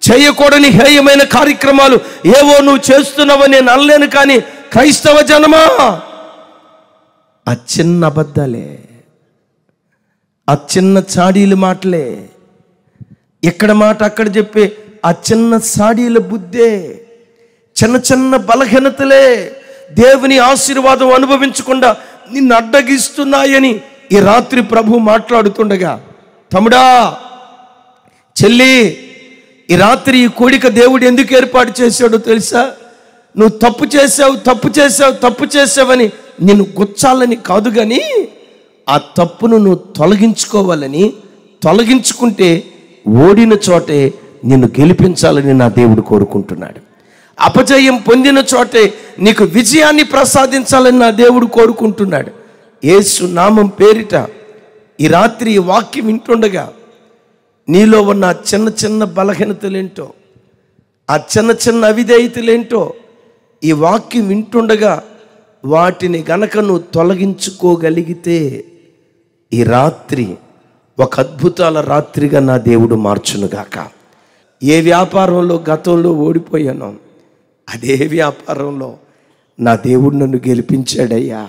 Speaker 1: చేయకూడని హేయమైన కార్యక్రమాలు ఏవో నువ్వు చేస్తున్నావని నేను అనలేను. కానీ క్రైస్తవ జనమా, ఆ చిన్న అబద్ధాలే, ఆ చిన్న చాడీల మాటలే, ఎక్కడ మాట అక్కడ చెప్పే ఆ చిన్న చాడీల బుద్ధే, చిన్న చిన్న బలహీనతలే దేవుని ఆశీర్వాదం అనుభవించకుండా నిన్ను అడ్డగిస్తున్నాయని ఈ రాత్రి ప్రభు మాట్లాడుతుండగా, తమ్ముడా, చెల్లి, ఈ రాత్రి ఈ కోడిక దేవుడు ఎందుకు ఏర్పాటు చేశాడో తెలుసా? నువ్వు తప్పు చేసావు, తప్పు చేసావు, తప్పు చేసావని నిన్ను గుచ్చాలని కాదు, కానీ ఆ తప్పును నువ్వు తొలగించుకోవాలని. తొలగించుకుంటే ఓడిన చోటే నిన్ను గెలిపించాలని నా దేవుడు కోరుకుంటున్నాడు. అపజయం పొందిన చోటే నీకు విజయాన్ని ప్రసాదించాలని నా దేవుడు కోరుకుంటున్నాడు. యేసు నామం పేరిట ఈ రాత్రి ఈ వాక్యం వింటుండగా నీలో ఉన్న చిన్న చిన్న బలహీనతలేంటో, ఆ చిన్న చిన్న అవిధేయతలేంటో ఈ వాక్యం వింటుండగా వాటిని గనక నువ్వు తొలగించుకోగలిగితే ఈ రాత్రి ఒక అద్భుతాల రాత్రిగా నా దేవుడు మార్చునుగాక. ఏ వ్యాపారంలో గతంలో ఓడిపోయానో అదే వ్యాపారంలో నా దేవుడు నన్ను గెలిపించాడయ్యా.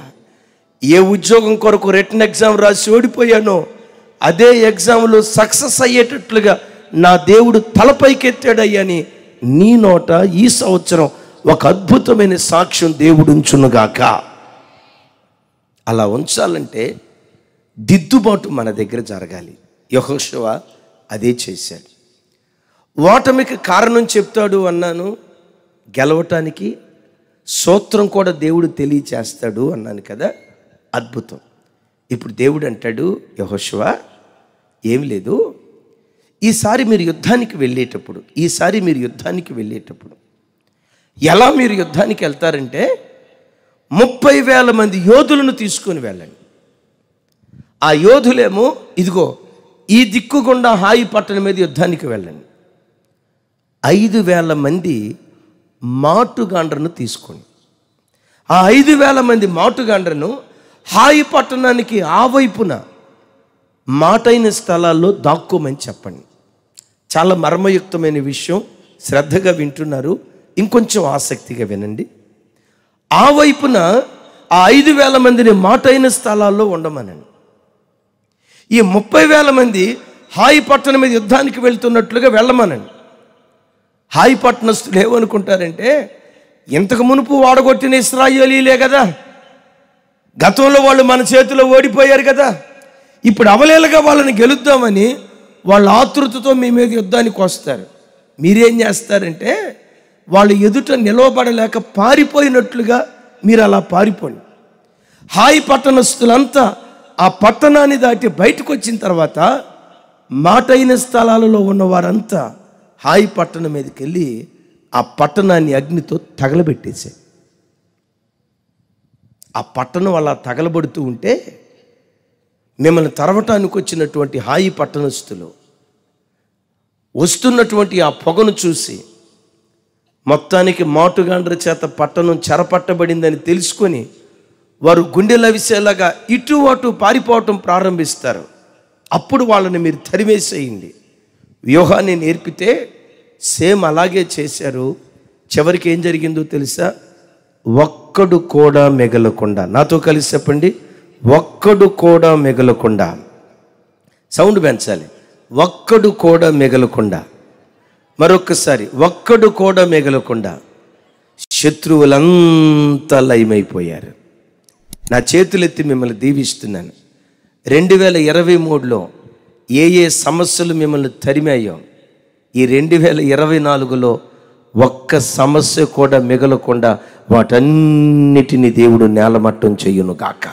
Speaker 1: ఏ ఉద్యోగం కొరకు రిటన్ ఎగ్జామ్ రాసి ఓడిపోయానో అదే ఎగ్జామ్లో సక్సెస్ అయ్యేటట్లుగా నా దేవుడు తలపైకెత్తాడయ్యని నీ నోట ఈ సంవత్సరం ఒక అద్భుతమైన సాక్ష్యం దేవుడు ఉంచునుగాక. అలా ఉంచాలంటే దిద్దుబాటు మన దగ్గర జరగాలి. యెహోషువ అదే చేశాడు. ఓటమికి కారణం చెప్తాడు అన్నాను, గెలవటానికి సూత్రం కూడా దేవుడు తెలియచేస్తాడు అన్నాను కదా. అద్భుతం. ఇప్పుడు దేవుడు అంటాడు, యెహోషువ, ఏం లేదు, ఈసారి మీరు యుద్ధానికి వెళ్ళేటప్పుడు ఎలా మీరు యుద్ధానికి వెళ్తారంటే 30,000 మంది యోధులను తీసుకొని వెళ్ళండి. ఆ యోధులేమో ఇదిగో ఈ దిక్కు గుండా హాయి పట్టణం మీద యుద్ధానికి వెళ్ళండి. 5,000 మంది మాటుగాండ్రను తీసుకోండి. ఆ 5,000 మంది మాటుగాండ్రను హాయి పట్టణానికి ఆ వైపున మాటైన స్థలాల్లో దాక్కోమని చెప్పండి. చాలా మర్మయుక్తమైన విషయం, శ్రద్ధగా వింటున్నారు, ఇంకొంచెం ఆసక్తిగా వినండి. ఆ వైపున ఆ 5,000 మందిని మాటైన స్థలాల్లో ఉండమనండి. ఈ 30,000 మంది హాయి పట్టణం మీద యుద్ధానికి వెళ్తున్నట్లుగా వెళ్ళమనండి. హాయి పట్టణస్తులు ఏమనుకుంటారంటే, ఇంతకు మునుపు వాడగొట్టిన ఇశ్రాయేలీలే కదా, గతంలో వాళ్ళు మన చేతిలో ఓడిపోయారు కదా, ఇప్పుడు అవలేలగా వాళ్ళని గెలుద్దామని వాళ్ళ ఆతృతతో మీ మీద యుద్ధానికి వస్తారు. మీరేం చేస్తారంటే వాళ్ళు ఎదుట నిలవబడలేక పారిపోయినట్లుగా మీరు అలా పారిపోండి. హాయి పట్టణస్తులంతా ఆ పట్టణాన్ని దాటి బయటకు వచ్చిన తర్వాత మాటైన స్థలాలలో ఉన్న వారంతా హాయి పట్టణం మీదకి వెళ్ళి ఆ పట్టణాన్ని అగ్నితో తగలబెట్టేశారు. ఆ పట్టణం అలా తగలబడుతూ ఉంటే మిమ్మల్ని తరవటానికి వచ్చినటువంటి హాయి పట్టణస్తులు వస్తున్నటువంటి ఆ పొగను చూసి మొత్తానికి మాటుగాండ్ర చేత పట్టణం చెరపట్టబడిందని తెలుసుకొని వారు గుండెలవిసేలాగా ఇటు అటు పారిపోవటం ప్రారంభిస్తారు. అప్పుడు వాళ్ళని మీరు తరిమేసేయండి. వ్యూహాన్ని నేర్పితే సేమ్ అలాగే చేశారు. చివరికి ఏం జరిగిందో తెలుసా? ఒక్కడు కూడా మిగలకుండా, నాతో కలిసి చెప్పండి, ఒక్కడు కూడా మిగలకుండా. సౌండ్ పెంచాలి. ఒక్కడు కూడా మిగలకుండా. మరొక్కసారి, ఒక్కడు కూడా మిగలకుండా శత్రువులంతా లయమైపోయారు. నా చేతులెత్తి మిమ్మల్ని దీవిస్తున్నాను. 2023లో ఏ సమస్యలు మిమ్మల్ని తరిమాయో ఈ 2024లో ఒక్క సమస్య కూడా మిగలకుండా వాటన్నిటిని దేవుడు నేలమట్టం చెయ్యును గాక.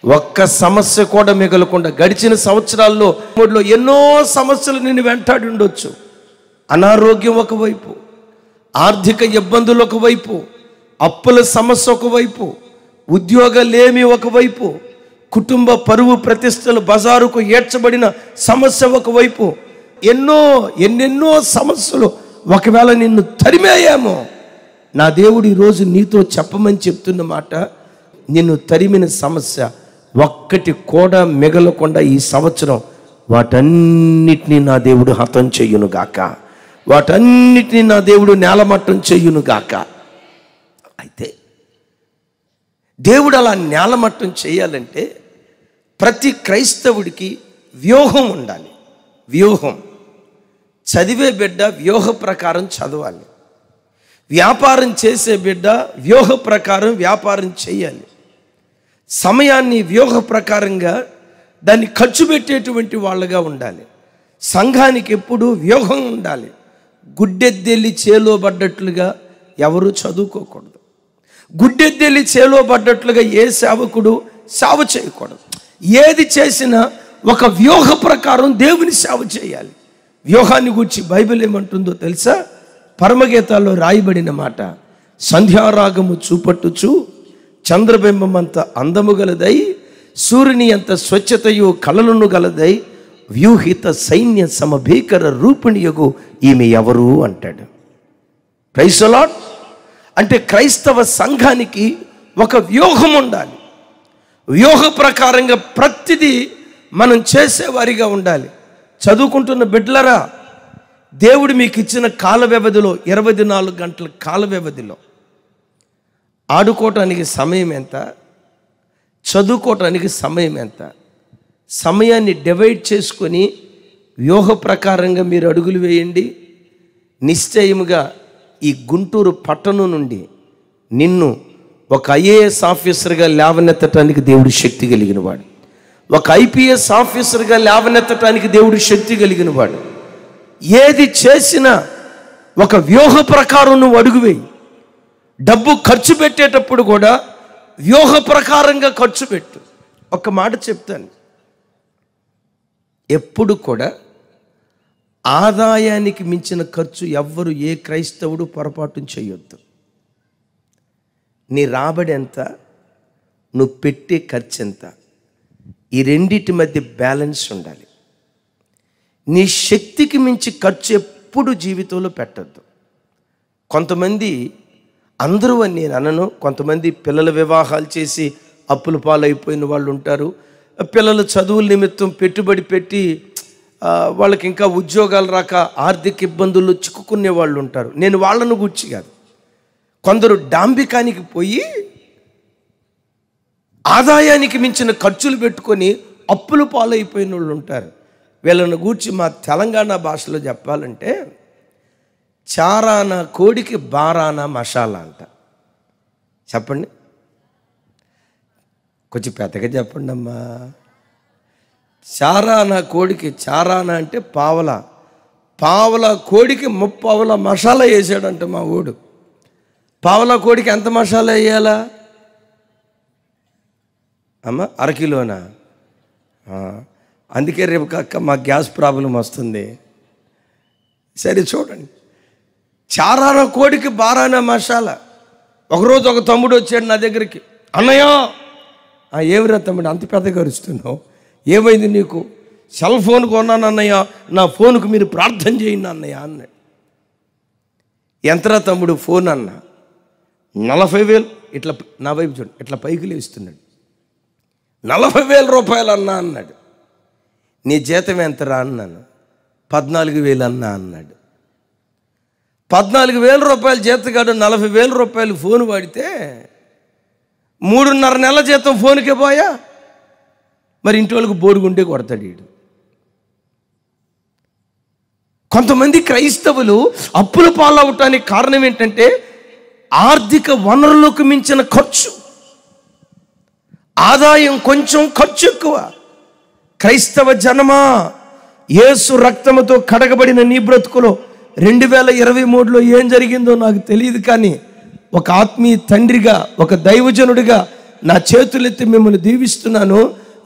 Speaker 1: ఒక్క సమస్య కూడా మిగలకుండా. గడిచిన సంవత్సరాల్లో ఎన్నో సమస్యలు నిన్ను వెంటాడి ఉండొచ్చు. అనారోగ్యం ఒకవైపు, ఆర్థిక ఇబ్బందులు ఒకవైపు, అప్పుల సమస్య ఒకవైపు, ఉద్యోగాలేమి ఒకవైపు, కుటుంబ పరువు ప్రతిష్టలు బజారుకు ఏడ్చబడిన సమస్య ఒకవైపు, ఎన్నెన్నో సమస్యలు ఒకవేళ నిన్ను తరిమేయేమో. నా దేవుడు ఈరోజు నీతో చెప్పమని చెప్తున్న మాట, నిన్ను తరిమిన సమస్య ఒక్కటి కూడా మిగలకుండా ఈ సంవత్సరం వాటన్నిటినీ నా దేవుడు హతం చెయ్యునుగాక. వాటన్నిటినీ నా దేవుడు నేలమట్టం చెయ్యునుగాక. అయితే దేవుడు అలా నేలమట్టం చేయాలంటే ప్రతి క్రైస్తవుడికి వ్యూహం ఉండాలి. వ్యూహం. చదివే బిడ్డ వ్యూహ ప్రకారం చదవాలి. వ్యాపారం చేసే బిడ్డ వ్యూహ ప్రకారం వ్యాపారం చేయాలి. సమయాన్ని వ్యూహ ప్రకారంగా దాన్ని ఖర్చు పెట్టేటువంటి వాళ్ళగా ఉండాలి. సంఘానికి ఎప్పుడు వ్యూహం ఉండాలి. గుడ్డెద్దెల్లి చేలో పడ్డట్లుగా ఎవరు చదువుకోకూడదు. గుడ్డెద్దెల్లి చేలో పడ్డట్లుగా ఏ సేవకుడు సేవ చేయకూడదు. ఏది చేసినా ఒక వ్యూహ ప్రకారం దేవుని సేవ చేయాలి. వ్యూహాన్ని గురించి బైబిల్ ఏమంటుందో తెలుసా? పరమగీతాల్లో రాయబడిన మాట, సంధ్యారాగము చూపట్టుచు చంద్రబింబం అంత అందము గలదై, సూర్యుని అంత స్వచ్ఛతయు కలలను గలదై, వ్యూహిత సైన్య సమభీకర రూపిణియగు ఈమె ఎవరు అంటాడు. Praise the lord. అంటే క్రైస్తవ సంఘానికి ఒక వ్యూహం ఉండాలి. వ్యూహ ప్రకారంగా ప్రతిదీ మనం చేసేవారిగా ఉండాలి. చదువుకుంటున్న బిడ్డలరా, దేవుడు మీకు ఇచ్చిన కాల వ్యవధిలో 24 గంటల కాల వ్యవధిలో ఆడుకోవటానికి సమయం ఎంత, చదువుకోవటానికి సమయం ఎంత? సమయాన్ని డివైడ్ చేసుకొని వ్యూహ ప్రకారంగా మీరు అడుగులు వేయండి. నిశ్చయముగా ఈ గుంటూరు పట్టణం నుండి నిన్ను ఒక ఐఏఎస్ ఆఫీసర్గా లేవనెత్తటానికి దేవుడు శక్తి కలిగిన వాడు. ఒక ఐపీఎస్ ఆఫీసర్గా లేవనెత్తటానికి దేవుడు శక్తి కలిగిన వాడు. ఏది చేసినా ఒక వ్యూహ ప్రకారం నువ్వు అడుగువేయి. డబ్బు ఖర్చు పెట్టేటప్పుడు కూడా వ్యూహ ప్రకారంగా ఖర్చు పెట్టు. ఒక మాట చెప్తాను, ఎప్పుడు కూడా ఆదాయానికి మించిన ఖర్చు ఎవ్వరు, ఏ క్రైస్తవుడు పొరపాటు చేయొద్దు. నీ రాబడి ఎంత, నువ్వు పెట్టే ఖర్చు ఎంత, ఈ రెండిటి మధ్య బ్యాలెన్స్ ఉండాలి. నీ శక్తికి మించి ఖర్చు ఎప్పుడు జీవితంలో పెట్టద్దు. కొంతమంది, అందరూ అని నేను అనను, కొంతమంది పిల్లల వివాహాలు చేసి అప్పుల పాలైపోయిన వాళ్ళు ఉంటారు. పిల్లల చదువుల నిమిత్తం పెట్టుబడి పెట్టి వాళ్ళకి ఇంకా ఉద్యోగాలు రాక ఆర్థిక ఇబ్బందుల్లో చిక్కుకునే వాళ్ళు ఉంటారు. నేను వాళ్ళను గురించి కాదు, కొందరు డాంబికానికి పోయి ఆదాయానికి మించిన ఖర్చులు పెట్టుకొని అప్పుల పాలైపోయిన వాళ్ళు ఉంటారు. వీళ్ళని గూర్చి మా తెలంగాణ భాషలో చెప్పాలంటే, చారాన కోడికి బారాన మసాలా అంట. చెప్పండి, కొంచెం పెద్దగా చెప్పండి అమ్మా. చారాన కోడికి, చారాన అంటే పావల, పావల కోడికి ముప్పావల మసాలా వేసాడంట మా ఊడు. పావల కోడికి ఎంత మసాలా వేయాలా అమ్మ? అరకిలోనా? అందుకే రేపు కాక మా గ్యాస్ ప్రాబ్లం వస్తుంది. సరే చూడండి, చారాన కోడికి బారాన మసాలా. ఒకరోజు ఒక తమ్ముడు వచ్చాడు నా దగ్గరికి, అన్నయ్య, ఏమిరా తమ్ముడు అంత పెద్దగా అరుస్తున్నావు, ఏమైంది నీకు? సెల్ ఫోన్ కొన్నాను అన్నయ్య, నా ఫోన్కు మీరు ప్రార్థన చేయండి అన్నయ్య అన్నాడు. ఎంతరా తమ్ముడు ఫోన్ అన్న. 40,000. ఇట్లా నా వైపు చూడు, ఇట్లా పైకి లేస్తున్నాడు. 40,000 రూపాయలు అన్నా అన్నాడు. నీ జీతం ఎంతరా అన్నాను. 14,000 అన్నా అన్నాడు. 14,000 రూపాయల జీతగాడు 40,000 రూపాయలు ఫోన్ వాడితే 3.5 నెలల జీతం ఫోన్కే పోయా. మరి ఇంటి వాళ్ళకి బోరుగుంటే కొడతాడు వీడు. కొంతమంది క్రైస్తవులు అప్పుల పాలవటానికి కారణం ఏంటంటే ఆర్థిక వనరులకు మించిన ఖర్చు. ఆదాయం కొంచెం, ఖర్చు ఎక్కువ. క్రైస్తవ జనమా, యేసు రక్తముతో కడగబడిన నీ బ్రతుకులో 2023లో ఏం జరిగిందో నాకు తెలియదు, కానీ ఒక ఆత్మీయ తండ్రిగా, ఒక దైవజనుడిగా నా చేతులెత్తి మిమ్మల్ని దీవిస్తున్నాను.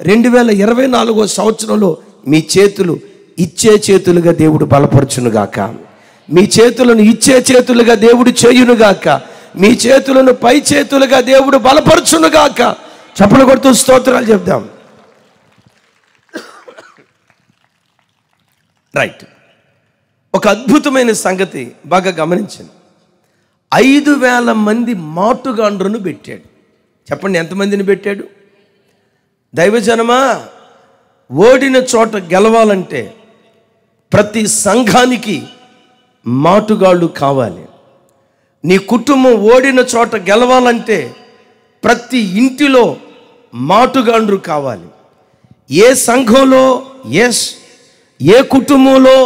Speaker 1: 2024వ సంవత్సరంలో మీ చేతులు ఇచ్చే చేతులుగా దేవుడు బలపరచునుగాక. మీ చేతులను ఇచ్చే చేతులుగా దేవుడు చేయునుగాక. మీ చేతులను పై చేతులుగా దేవుడు బలపరచునుగాక. చప్పలు కొడుతూ స్తోత్రాలు చెప్దాం. రైట్. ఒక అద్భుతమైన సంగతి బాగా గమనించండి. 5,000 మంది మాటుగాండ్రును పెట్టాడు. చెప్పండి, ఎంతమందిని పెట్టాడు? దైవజనమా, ఓడిన చోట గెలవాలంటే ప్రతి సంఘానికి మాటుగాళ్ళు కావాలి. నీ కుటుంబం ఓడిన చోట గెలవాలంటే ప్రతి ఇంటిలో మాటుగాండ్రు కావాలి. ఏ సంఘంలో, ఏ కుటుంబంలో,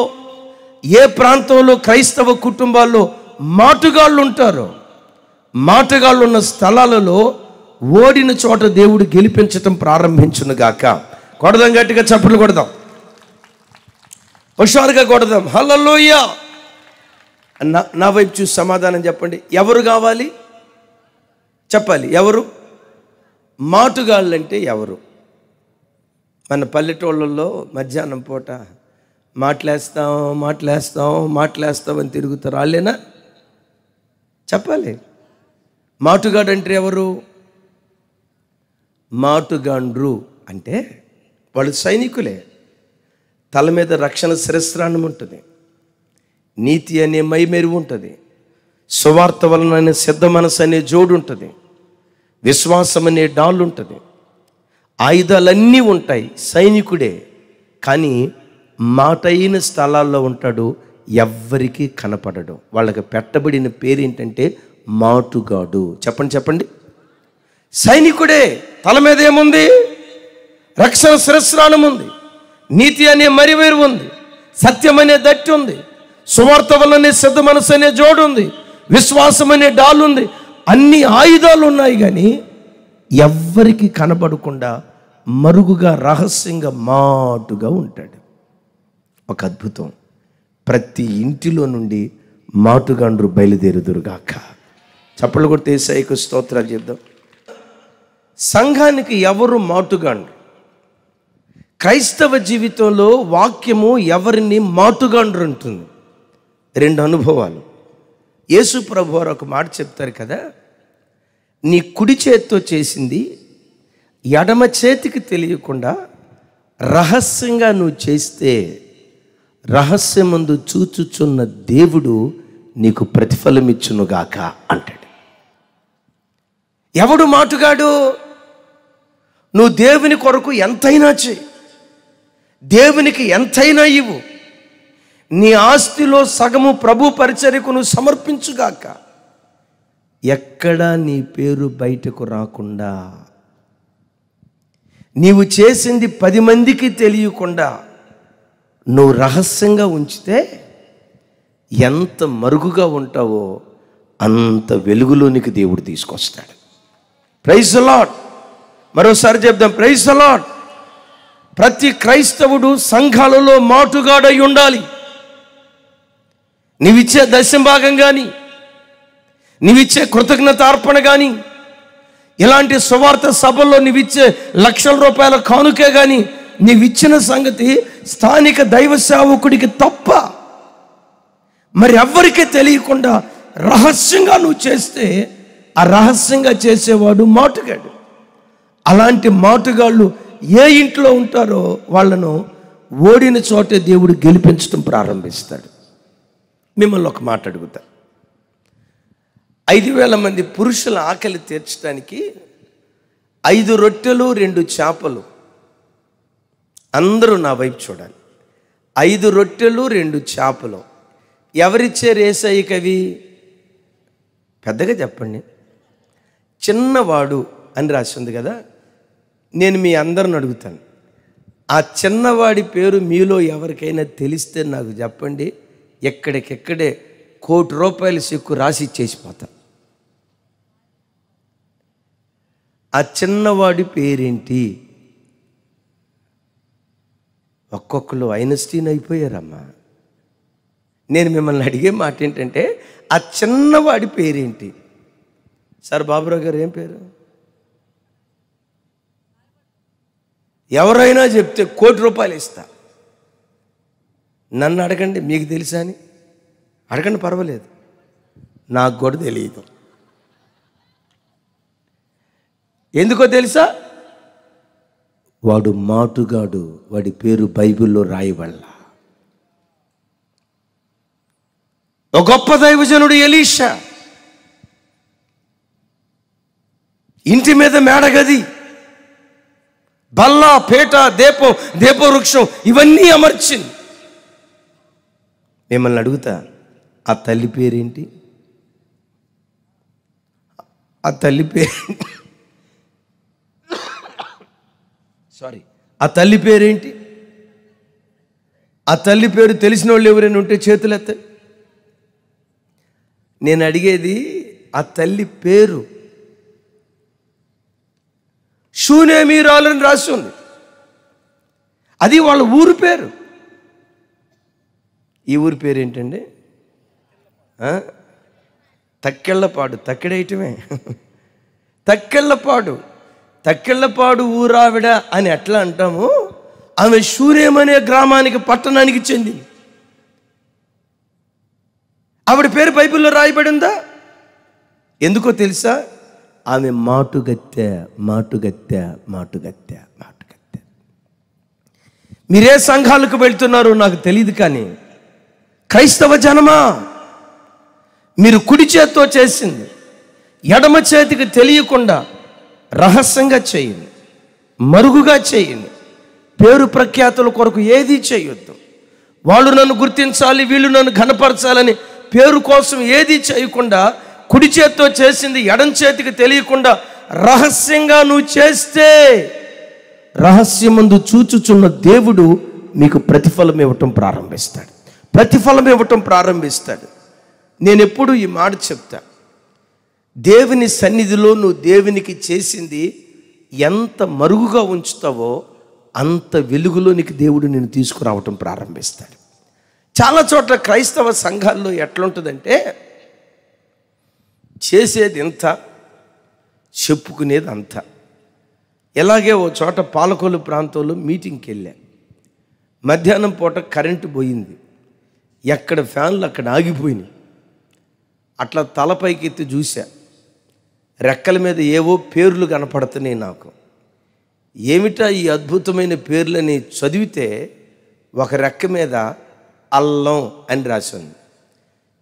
Speaker 1: ఏ ప్రాంతంలో క్రైస్తవ కుటుంబాల్లో మాటుగాళ్ళు ఉంటారో, మాటుగాళ్ళు ఉన్న స్థలాలలో ఓడిన చోట దేవుడు గెలిపించటం ప్రారంభించునుగాక. కొడదాం, గట్టిగా చప్పట్లు కొడదాం, హుషారుగా కొడదాం. హల్లెలూయా. నా వైపు చూసి సమాధానం చెప్పండి. ఎవరు కావాలి? చెప్పాలి. ఎవరు మాటుగాళ్ళంటే ఎవరు? మన పల్లెటూళ్ళల్లో మధ్యాహ్నం పూట మాట్లాడేస్తాం అని తిరుగుతారు. వాళ్ళేనా? చెప్పాలి. మాటుగాడు అంటే ఎవరు? మాటుగాండ్రు అంటే వాళ్ళు సైనికులే. తల మీద రక్షణ శిరస్త్రాణం ఉంటుంది, నీతి అనే మైమెరువు ఉంటుంది, సువార్త వలన సిద్ధ మనసు అనే జోడు ఉంటుంది, విశ్వాసం అనే డాళ్ళు ఉంటుంది, ఆయుధాలన్నీ ఉంటాయి. సైనికుడే, కానీ మాటైన స్థలాల్లో ఉంటాడు, ఎవ్వరికీ కనపడడు. వాళ్ళకి పెట్టబడిన పేరు ఏంటంటే మాటుగాడు. చెప్పండి. సైనికుడే. తల మీద ఏముంది? రక్షణ శిరస్త్రాణం ఉంది, నీతి అనే మరివేరు ఉంది, సత్యం అనే దట్టి ఉంది, సువార్త వల్లనే సిద్ధ మనసు అనే జోడు ఉంది, విశ్వాసం అనే డాలు ఉంది. అన్ని ఆయుధాలు ఉన్నాయి, కానీ ఎవ్వరికి కనబడకుండా మరుగుగా రహస్యంగా మాటుగా ఉంటాడు. ఒక అద్భుతం. ప్రతి ఇంటిలో నుండి మాటుగాండ్రు బయలుదేరుదురుగాక. చప్పట్లు కొట్టి యేసయ్యకు స్తోత్రాలు చెప్దాం. సంఘానికి ఎవరు మాటుగాండ్రు? క్రైస్తవ జీవితంలో వాక్యము ఎవరిని మాటుగాండ్రు అంటుంది. 2 అనుభవాలు. యేసు ప్రభువారు ఒక మాట చెప్తారు కదా, నీ కుడి చేతితో చేసింది ఎడమ చేతికి తెలియకుండా రహస్యంగా నువ్వు చేస్తే రహస్యమందు చూచుచున్న దేవుడు నీకు ప్రతిఫలం ఇచ్చునుగాక అంటాడు. ఎవడు మాటుగాడు? నువ్వు దేవుని కొరకు ఎంతైనా చేయి, దేవునికి ఎంతైనా ఇవ్వు, నీ ఆస్తిలో సగము ప్రభు పరిచర్యకు నువ్వు సమర్పించుగాక. ఎక్కడా నీ పేరు బయటకు రాకుండా, నీవు చేసింది 10 మందికి తెలియకుండా నువ్వు రహస్యంగా ఉంచితే ఎంత మరుగుగా ఉంటావో అంత వెలుగులోనికి దేవుడు తీసుకొస్తాడు. Praise the lord. మరోసారి చెప్దాం, ప్రైజ్ ది లార్డ్. ప్రతి క్రైస్తవుడు సంఘాలలో మాటుగాడై ఉండాలి. నీవిచ్చే దశంభాగం కానీ, నీవిచ్చే కృతజ్ఞతార్పణ కానీ, ఇలాంటి సువార్త సభల్లో నీవిచ్చే లక్షల రూపాయల కానుకే కానీ నీవిచ్చిన సంగతి స్థానిక దైవ సేవకుడికి తప్ప మరి ఎవ్వరికీ తెలియకుండా రహస్యంగా నువ్వు చేస్తే ఆ రహస్యంగా చేసేవాడు మాటుగాడు. అలాంటి మాటుగాళ్ళు ఏ ఇంట్లో ఉంటారో వాళ్ళను ఓడిన చోటే దేవుడు గెలిపించడం ప్రారంభిస్తాడు. మిమ్మల్ని ఒక మాట అడుగుతా, 5,000 మంది పురుషుల ఆకలి తీర్చడానికి 5 రొట్టెలు 2 చేపలు. అందరూ నా వైపు చూడాలి. 5 రొట్టెలు 2 చేపలు ఎవరిచ్చారు యేసయ్యకి? అవి పెద్దగా చెప్పండి. చిన్నవాడు అని రాసి ఉంది కదా. నేను మీ అందరిని అడుగుతాను, ఆ చిన్నవాడి పేరు మీలో ఎవరికైనా తెలిస్తే నాకు చెప్పండి. ఎక్కడికెక్కడే ₹1,00,00,000 చెక్కు రాసి ఇచ్చేసిపోతా. ఆ చిన్నవాడి పేరేంటి? ఒక్కొక్కరు ఐన్స్టీన్ అయిపోయారమ్మా. నేను మిమ్మల్ని అడిగే మాట ఏంటంటే, ఆ చిన్నవాడి పేరేంటి? సార్ బాబురావు గారు ఏం పేరు? ఎవరైనా చెప్తే ₹1,00,00,000 ఇస్తా. నన్ను అడగండి, మీకు తెలుసా అని అడగండి, పర్వాలేదు. నాకు కూడా తెలియదు. ఎందుకో తెలుసా? వాడు మాటుగాడు. వాడి పేరు బైబిల్లో రాయబడలా. ఒక గొప్ప దైవజనుడు ఎలీషా, ఇంటి మీద మేడగది, బల్ల, పేట, దీపవృక్షం ఇవన్నీ అమర్చింది. మిమ్మల్ని అడుగుతా, ఆ తల్లి పేరేంటి? ఆ తల్లి పేరేంటి? ఆ తల్లి పేరేంటి? ఆ తల్లి పేరు తెలిసిన వాళ్ళు ఎవరైనా ఉంటే చేతులు ఎత్తండి. నేను అడిగేది ఆ తల్లి పేరు. షూనేమీరాలని రాసి ఉంది. అది వాళ్ళ ఊరు పేరు. ఈ ఊరి పేరు ఏంటండి? తక్కెళ్ళపాడు. తక్కెడేయటమే. తక్కెళ్ళపాడు ఊరావిడ అని ఎట్లా అంటాము? ఆమె షూనేం అనే గ్రామానికి, పట్టణానికి చెందింది. ఆవిడ పేరు బైబిల్లో రాయబడిందా? ఎందుకో తెలుసా? ఆమె మాటుగత్తె. మీరే సంఘాలకు వెళ్తున్నారో నాకు తెలియదు, కానీ క్రైస్తవ జనమా, మీరు కుడి చేత్తో చేసింది ఎడమ చేతికి తెలియకుండా రహస్యంగా చేయండి, మరుగుగా చేయండి. పేరు ప్రఖ్యాతుల కొరకు ఏదీ చేయొద్దు. వాళ్ళు నన్ను గుర్తించాలి, వీళ్ళు నన్ను ఘనపరచాలని పేరు కోసం ఏదీ చేయకుండా, కుడి చేత్తో చేసింది ఎడం చేతికి తెలియకుండా రహస్యంగా నువ్వు చేస్తే, రహస్యమందు చూచుచున్న దేవుడు మీకు ప్రతిఫలం ఇవ్వటం ప్రారంభిస్తాడు. నేను ఎప్పుడు ఈ మాట చెప్తా, దేవుని సన్నిధిలో నువ్వు దేవునికి చేసింది ఎంత మరుగుగా ఉంచుతావో అంత వెలుగులోనికి దేవుడు నిన్ను తీసుకురావటం ప్రారంభిస్తాడు. చాలా చోట్ల క్రైస్తవ సంఘాల్లో ఎట్లుంటుందంటే, చేసేది ఇంత, చెప్పుకునేది అంత. ఇలాగే ఓ చోట పాలకొల్లు ప్రాంతంలో మీటింగ్కి వెళ్ళా. మధ్యాహ్నం పూట కరెంటు పోయింది. ఎక్కడ ఫ్యాన్లు అక్కడ ఆగిపోయినాయి. అట్లా తలపైకి ఎత్తి చూసా. రెక్కల మీద ఏవో పేర్లు కనపడుతున్నాయి నాకు. ఏమిటా ఈ అద్భుతమైన పేర్లని చదివితే, ఒక రెక్క మీద అల్లం అని రాసి ఉంది,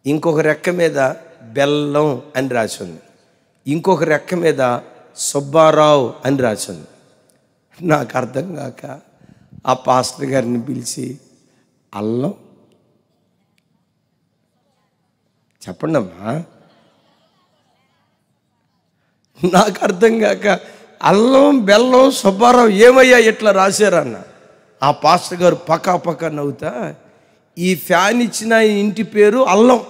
Speaker 1: ఇంకొక రెక్క మీద బెల్లం అని రాసి ఉంది, ఇంకొక రెక్క మీద సుబ్బారావు అని రాసి ఉంది. నాకు అర్థం కాక ఆ పాస్టర్ గారిని పిలిచి, అల్లం చెప్పండి అమ్మా, నాకు అర్థం కాక అల్లం బెల్లం సుబ్బారావు ఏమయ్యా ఇట్లా రాశారన్న. ఆ పాస్టర్ గారు పక్క నవ్వుతా, ఈ ఫ్యాన్ ఇచ్చిన ఇంటి పేరు అల్లం,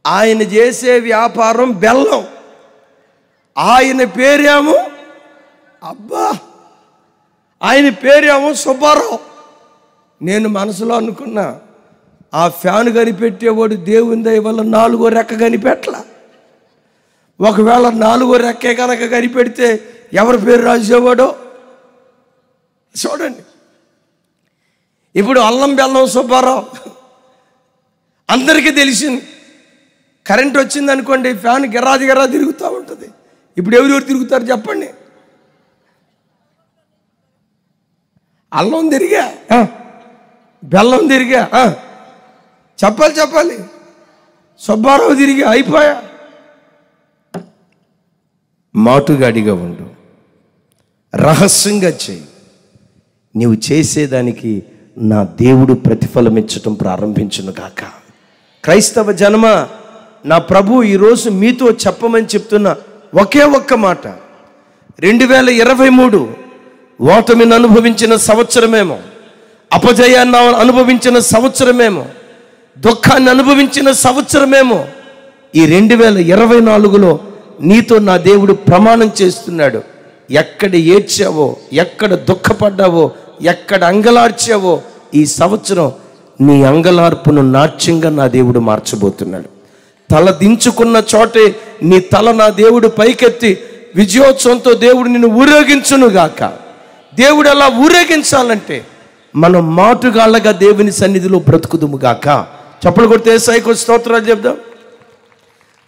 Speaker 1: ఆయన చేసే వ్యాపారం బెల్లం, ఆయన పేరేమో ఆయన పేరేమో సుబ్బారావు. నేను మనసులో అనుకున్నా, ఆ ఫ్యాన్ కనిపెట్టేవాడు దేవుని దయ వల్ల 4వ రెక్క కనిపెట్టలా. ఒకవేళ 4వ రెక్కే కనుక కనిపెడితే ఎవరి పేరు రాసేవాడో చూడండి. ఇప్పుడు అల్లం బెల్లం సుబ్బారావు అందరికీ తెలిసింది. కరెంట్ వచ్చింది అనుకోండి, ఫ్యాన్ గిర్రాది తిరుగుతూ ఉంటుంది. ఇప్పుడు ఎవరెవరు తిరుగుతారు చెప్పండి? అల్లం తిరిగా, బెల్లం తిరిగా, చెప్పాలి సుబ్బారావు తిరిగా, అయిపోయా. మాటుగాడిగా ఉండు, రహస్యంగా చేయి. నీవు చేసేదానికి నా దేవుడు ప్రతిఫలం ఇచ్చటం ప్రారంభించును గాక. క్రైస్తవ జనమ, నా ప్రభు ఈరోజు మీతో చెప్పమని చెప్తున్న ఒకే ఒక్క మాట, 2023 ఓటమిని అనుభవించిన సంవత్సరమేమో, అపజయాన్ని అనుభవించిన సంవత్సరమేమో, దుఃఖాన్ని అనుభవించిన సంవత్సరమేమో, ఈ 2024లో నీతో నా దేవుడు ప్రమాణం చేస్తున్నాడు. ఎక్కడ ఏడ్చావో, ఎక్కడ దుఃఖపడ్డావో, ఎక్కడ అంగలార్చావో, ఈ సంవత్సరం నీ అంగలార్పును నాట్యంగా నా దేవుడు మార్చబోతున్నాడు. తల దించుకున్న చోటే నీ తల నా దేవుడు పైకెత్తి విజయోత్సవంతో దేవుడు నిన్ను ఊరేగించునుగాక. దేవుడు అలా ఊరేగించాలంటే మనం మాటుగాళ్ళగా దేవుని సన్నిధిలో బ్రతుకుదుముగాక. చప్పలు కొడితే యేసయ్యకు స్తోత్రాలు చెప్దాం.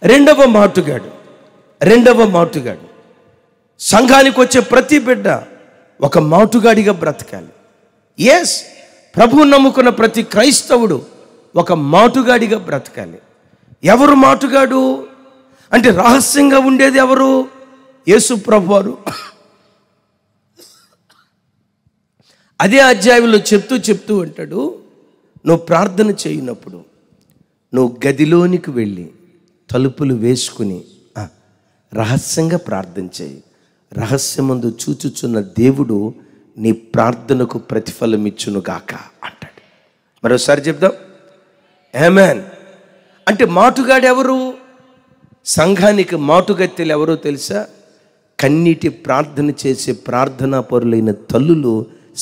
Speaker 1: రెండవ మాటుగాడు సంఘానికి వచ్చే ప్రతి బిడ్డ ఒక మాటుగాడిగా బ్రతకాలి. ఎస్, ప్రభువు నమ్ముకున్న ప్రతి క్రైస్తవుడు ఒక మాటుగాడిగా బ్రతకాలి. ఎవరు మాటుగాడు అంటే రహస్యంగా ఉండేది ఎవరు? యేసు ప్రభువారు అదే అధ్యాయంలో చెప్తూ అంటాడు, నువ్వు ప్రార్థన చేయనప్పుడు నువ్వు గదిలోనికి వెళ్ళి తలుపులు వేసుకుని రహస్యంగా ప్రార్థన చేయి. రహస్యమందు చూచుచున్న దేవుడు నీ ప్రార్థనకు ప్రతిఫలం ఇచ్చునుగాక అంటాడు. మరోసారి చెప్దాం, ఆమేన్. అంటే మాటుగాడు ఎవరు? సంఘానికి మాటుగత్తెలు ఎవరో తెలుసా? కన్నీటి ప్రార్థన చేసే ప్రార్థనా పరులైన తల్లులు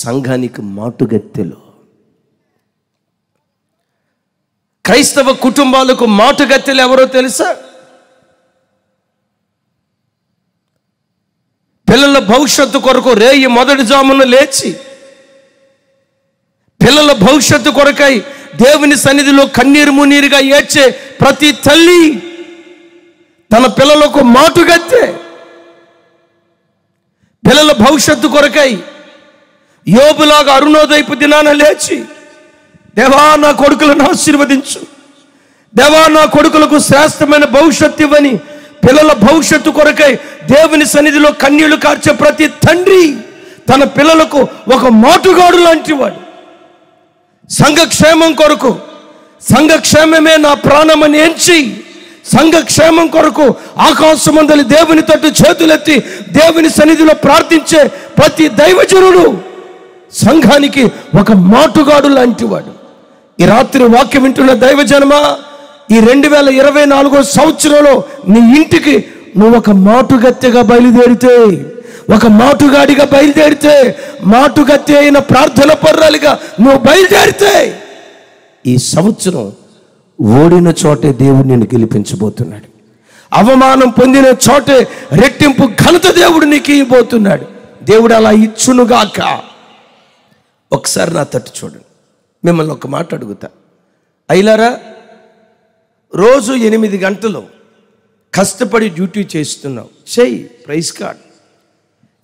Speaker 1: సంఘానికి మాటుగత్తెలు. క్రైస్తవ కుటుంబాలకు మాటుగత్తెలు ఎవరో తెలుసా? పిల్లల భవిష్యత్తు కొరకు రేయి మొదటి జామున లేచి పిల్లల భవిష్యత్తు కొరకై దేవుని సన్నిధిలో కన్నీరు మున్నీరుగా ఏడ్చే ప్రతి తల్లి తన పిల్లలకు మాటుగత్తె. పిల్లల భవిష్యత్తు కొరకై యోబులాగా అరుణోదయపు దినాన లేచి, దేవా నా కొడుకులను ఆశీర్వదించు, దేవా నా కొడుకులకు శ్రేష్టమైన భవిష్యత్తు ఇవ్వని పిల్లల భవిష్యత్తు కొరకై దేవుని సన్నిధిలో కన్నీళ్లు కార్చే ప్రతి తండ్రి తన పిల్లలకు ఒక మాటుగాడు లాంటి వాడు. సంఘక్షేమం కొరకు, సంఘక్షేమమే నా ప్రాణమని ఎంచి సంఘక్షేమం కొరకు ఆకాశమందలి దేవుని తట్టు చేతులెత్తి దేవుని సన్నిధిలో ప్రార్థించే ప్రతి దైవజనుడు సంఘానికి ఒక మాటుగాడు లాంటివాడు. ఈ రాత్రి వాక్యం వింటున్న దైవజనమా, ఈ 2024 సంవత్సరంలో నీ ఇంటికి నువ్వు ఒక మాటుగత్తెగా బయలుదేరితే, ఒక మాటుగాడిగా బయలుదేరితే, మాటుగత్తె అయిన ప్రార్థన పర్రాలుగా నువ్వు బయలుదేరితే, ఈ సంవత్సరం ఓడిన చోటే దేవుడు నిన్ను గెలిపించబోతున్నాడు. అవమానం పొందిన చోటే రెట్టింపు ఘనత దేవుడు నీకు ఇవ్వబోతున్నాడు. దేవుడు అలా ఇచ్చునుగాక. ఒకసారి నా తట్టు చూడండి. మిమ్మల్ని ఒక మాట అడుగుతా, అయ్యలారా, రోజు 8 గంటలు కష్టపడి డ్యూటీ చేస్తున్నావు, చెయ్యి, ప్రైజ్ కార్డ్.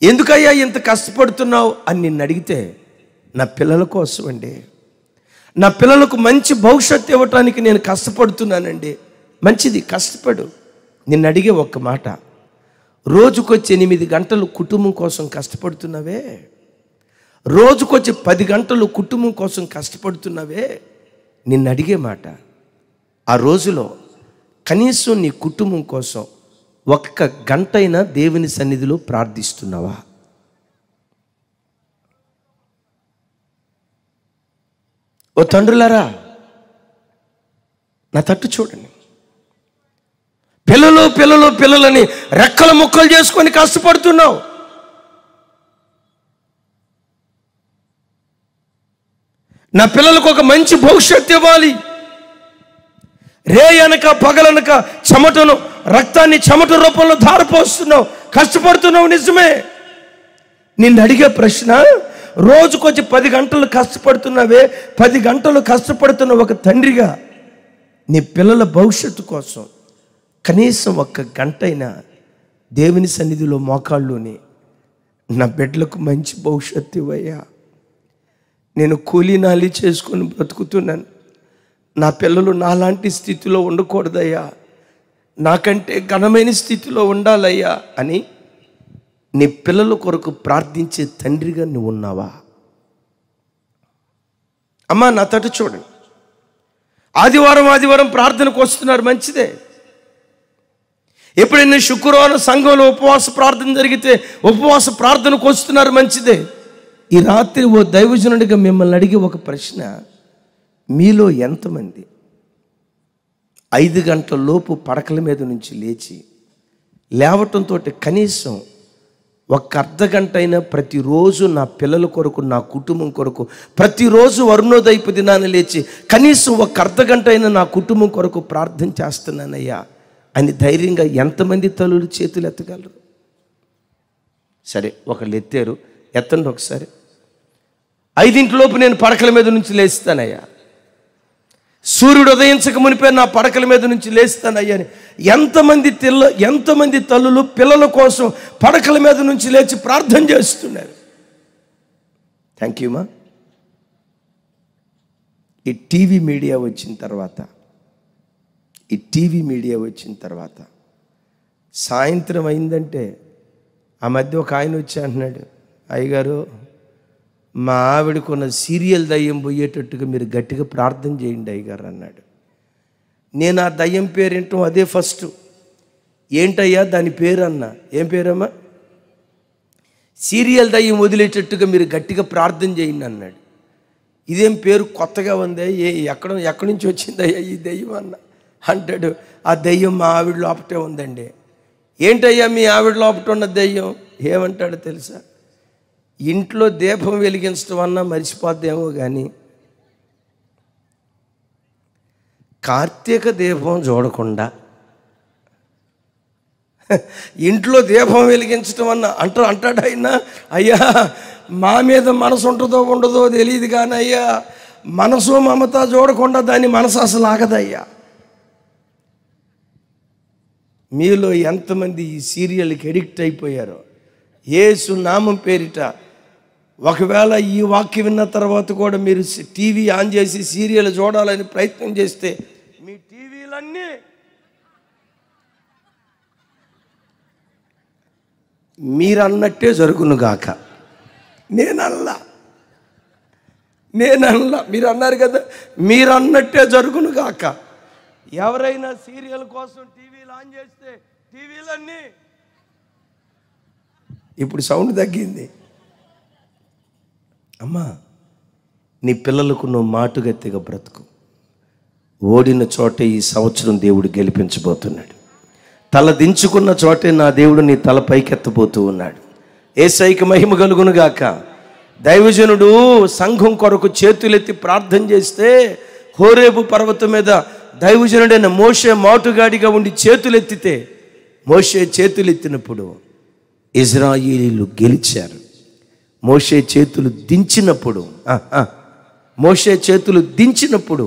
Speaker 1: ఎందుకయ్యా ఇంత కష్టపడుతున్నావు అని నిన్ను అడిగితే, నా పిల్లల కోసం అండి, నా పిల్లలకు మంచి భవిష్యత్తు ఇవ్వటానికి నేను కష్టపడుతున్నానండి. మంచిది, కష్టపడు. నిన్ను అడిగే ఒక్క మాట, రోజుకొచ్చి 8 గంటలు కుటుంబం కోసం కష్టపడుతున్నావే, రోజుకొచ్చి 10 గంటలు కుటుంబం కోసం కష్టపడుతున్నావే, నిన్ను అడిగే మాట, ఆ రోజులో కనీసం నీ కుటుంబం కోసం 1 గంటైనా దేవుని సన్నిధిలో ప్రార్థిస్తున్నావా? ఓ తండ్రులారా, నా తట్టు చూడండి. పిల్లలని రెక్కల ముక్కలు చేసుకొని కష్టపడుతున్నావు. నా పిల్లలకు ఒక మంచి భవిష్యత్తు ఇవ్వాలి, రే అనక పగలనక చెమటను, రక్తాన్ని చెమట రూపంలో ధారపోస్తున్నావు, కష్టపడుతున్నావు, నిజమే. నిన్ను అడిగే ప్రశ్న, రోజుకొచ్చి 10 గంటలు కష్టపడుతున్నావే, 10 గంటలు కష్టపడుతున్న ఒక తండ్రిగా నీ పిల్లల భవిష్యత్తు కోసం కనీసం 1 గంటైనా దేవుని సన్నిధిలో మోకాళ్ళుని, నా బిడ్డలకు మంచి భవిష్యత్తు ఇవ్వయ్యా, నేను కూలీనాలి చేసుకొని బ్రతుకుతున్నాను, నా పిల్లలు నాలాంటి స్థితిలో ఉండకూడదయ్యా, నాకంటే ఘనమైన స్థితిలో ఉండాలయ్యా అని నీ పిల్లల కొరకు ప్రార్థించే తండ్రిగా నువ్వు ఉన్నావా? అమ్మా నా తట చూడండి, ఆదివారం ప్రార్థనకు వస్తున్నారు, మంచిదే. ఎప్పుడైనా శుక్రవారం సంఘంలో ఉపవాస ప్రార్థన జరిగితే ఉపవాస ప్రార్థనకు వస్తున్నారు, మంచిదే. ఈ రాత్రి ఓ దైవజనుడిగా మిమ్మల్ని అడిగే ఒక ప్రశ్న, మీలో ఎంతమంది 5 గంటల లోపు పడకల మీద నుంచి లేచి లేవటంతో కనీసం ఒక అర్ధగంట అయినా ప్రతిరోజు నా పిల్లల కొరకు, నా కుటుంబం కొరకు, ప్రతిరోజు అరుణోదయపు దినాన్ని లేచి కనీసం ఒక అర్ధగంట అయినా నా కుటుంబం కొరకు ప్రార్థన చేస్తున్నానయ్యా అని ధైర్యంగా ఎంతమంది తల్లులు చేతులు ఎత్తగలరు? సరే, ఒకళ్ళు ఎత్తారు, ఎత్తండి ఒకసారి. 5 లోపు నేను పడకల మీద నుంచి లేస్తానయ్యా, సూర్యుడు ఉదయించక మునిపే నా పడకల మీద నుంచి లేస్తానయ్యా అని ఎంతమంది తల్లులు పిల్లల కోసం పడకల మీద నుంచి లేచి ప్రార్థన చేస్తున్నారు? థ్యాంక్ యూ మా. ఈ టీవీ మీడియా వచ్చిన తర్వాత సాయంత్రం అయిందంటే, ఆ మధ్య ఒక ఆయన వచ్చి అంటున్నాడు, అయ్యగారు మా ఆవిడకున్న సీరియల్ దయ్యం పోయేటట్టుగా మీరు గట్టిగా ప్రార్థన చేయండి అయ్యగారు అన్నాడు. నేను ఆ దయ్యం పేరేంటో అదే ఫస్ట్, ఏంటయ్యా దాని పేరు అన్నా. ఏం పేరమ్మా? సీరియల్ దయ్యం వదిలేటట్టుగా మీరు గట్టిగా ప్రార్థన చేయండి అన్నాడు. ఇదేం పేరు కొత్తగా ఉందే, ఎక్కడి నుంచి వచ్చిందయ్యా ఈ దయ్యం అన్న అంటాడు. ఆ దయ్యం మా ఆవిడ లోపటే ఉందండి. ఏంటయ్యా మీ ఆవిడ లోపట ఉన్న దయ్యం? ఏమంటాడో తెలుసా? ఇంట్లో దీపం వెలిగించడం అన్నా మర్చిపోద్దేమో కానీ కార్తీక దీపం చూడకుండా ఇంట్లో దీపం వెలిగించడం అన్న అంటాడు ఆయన. అయ్యా మా మీద మనసు ఉంటుందో ఉండదో తెలియదు కానీ అయ్యా, మనసు మమత చూడకుండా దాని మనసు అసలు ఆగదయ్యా. మీలో ఎంతమంది ఈ సీరియల్కి ఎడిక్ట్ అయిపోయారో? యేసు నామం పేరిట ఒకవేళ ఈ వాక్యం విన్న తర్వాత కూడా మీరు టీవీ ఆన్ చేసి సీరియల్ చూడాలని ప్రయత్నం చేస్తే మీ టీవీలన్నీ మీరన్నట్టే జరుగునుగాక. నేనల్లా మీరు అన్నారు కదా, మీరన్నట్టే జరుగునుగాక. ఎవరైనా సీరియల్ కోసం టీవీలు ఆన్ చేస్తే టీవీలన్నీ, ఇప్పుడు సౌండ్ తగ్గింది. అమ్మా నీ పిల్లలకు నువ్వు మాటుగత్తిగా బ్రతుకు. ఓడిన చోటే ఈ సంవత్సరం దేవుడు గెలిపించబోతున్నాడు. తల దించుకున్న చోటే నా దేవుడు నీ తల పైకెత్తబోతూ ఉన్నాడు. యేసయ్యకి మహిమ కలుగునుగాక. దైవజనుడు సంఘం కొరకు చేతులెత్తి ప్రార్థన చేస్తే హోరేబు పర్వతం మీద దైవజనుడైన మోషే మాటుగాడిగా ఉండి చేతులెత్తితే, మోషే చేతులెత్తినప్పుడు ఇజ్రాయేలీలు గెలిచారు. మోషే చేతులు దించినప్పుడు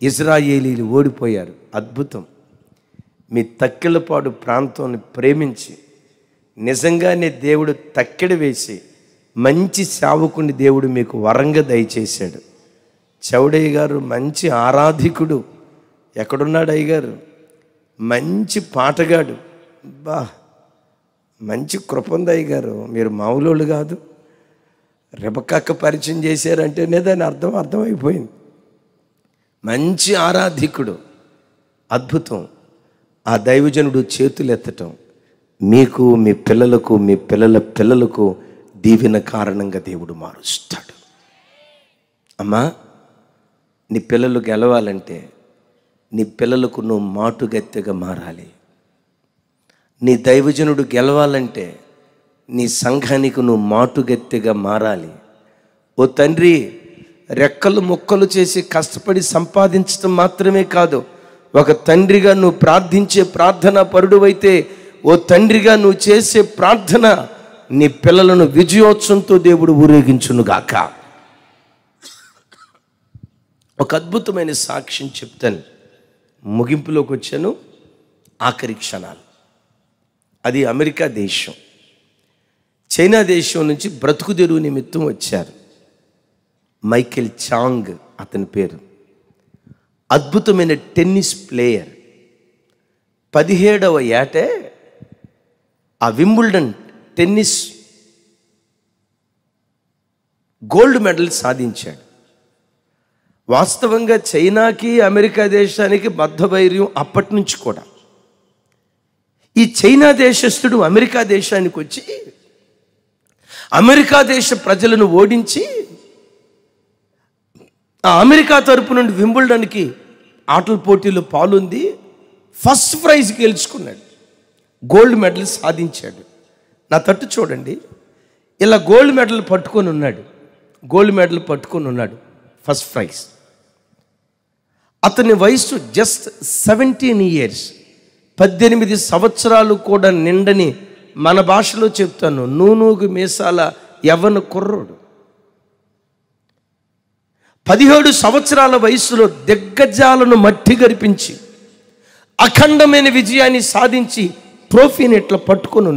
Speaker 1: ఇజ్రాయేలీలు ఓడిపోయారు. అద్భుతం. మీ తక్కెళ్ళపాడు ప్రాంతాన్ని ప్రేమించి నిజంగానే దేవుడు తక్కెడ వేసి మంచి సేవకుని దేవుడు మీకు వరంగా దయచేశాడు. చౌడయ్య గారు మంచి ఆరాధికుడు. ఎక్కడున్నాడు అయ్యగారు? మంచి పాటగాడు. మంచి కృపందయ్య గారు, మీరు మామూలు కాదు. రెబక్కక్క పరిచయం చేశారంటేనే దాని అర్థమైపోయింది. మంచి ఆరాధికుడు. అద్భుతం. ఆ దైవజనుడు చేతులు ఎత్తటం మీకు, మీ పిల్లలకు, మీ పిల్లల పిల్లలకు దీవెన కారణంగా దేవుడు మారుస్తాడు. అమ్మా నీ పిల్లలు గెలవాలంటే నీ పిల్లలకు నువ్వు మాటుగత్తెగా మారాలి. నీ దైవజనుడు గెలవాలంటే నీ సంఘానికి నువ్వు మాటుగత్తెగా మారాలి. ఓ తండ్రి, రెక్కలు ముక్కలు చేసి కష్టపడి సంపాదించడం మాత్రమే కాదు, ఒక తండ్రిగా నువ్వు ప్రార్థించే ప్రార్థన పరుడువైతే, ఓ తండ్రిగా నువ్వు చేసే ప్రార్థన నీ పిల్లలను విజయోత్సవంతో దేవుడు ఊరేగించునుగాక. ఒక అద్భుతమైన సాక్ష్యం చెప్తాను. ముగింపులోకి వచ్చాను. ఆఖరి క్షణాలు. అది అమెరికా దేశం. చైనా దేశం నుంచి బ్రతుకు తెరువు నిమిత్తం వచ్చారు. మైకేల్ చాంగ్ అతని పేరు. అద్భుతమైన టెన్నిస్ ప్లేయర్. 17వ ఏటే ఆ వింబుల్డన్ టెన్నిస్ గోల్డ్ మెడల్ సాధించాడు. వాస్తవంగా చైనాకి అమెరికా దేశానికి బద్ధవైర్యం అప్పటి నుంచి కూడా. ఈ చైనా దేశస్థుడు అమెరికా దేశానికి వచ్చి అమెరికా దేశ ప్రజలను ఓడించి ఆ అమెరికా తరపు నుండి వింబుల్డన్కి ఆటల పోటీలో పాల్గొంది ఫస్ట్ ప్రైజ్ గెలుచుకున్నాడు, గోల్డ్ మెడల్ సాధించాడు. నా తట్టు చూడండి, ఇలా గోల్డ్ మెడల్ పట్టుకొని ఉన్నాడు, ఫస్ట్ ప్రైజ్. అతని వయసు జస్ట్ 17 years, 18 సంవత్సరాలు కూడా నిండని, మన భాషలో చెప్తాను, నూనూగు మీసాల యవ్వన కుర్రోడు. 17 సంవత్సరాల వయసులో దిగ్గజాలను మట్టి గరిపించి అఖండమైన విజయాన్ని సాధించి ట్రోఫీని ఇట్లా పట్టుకొని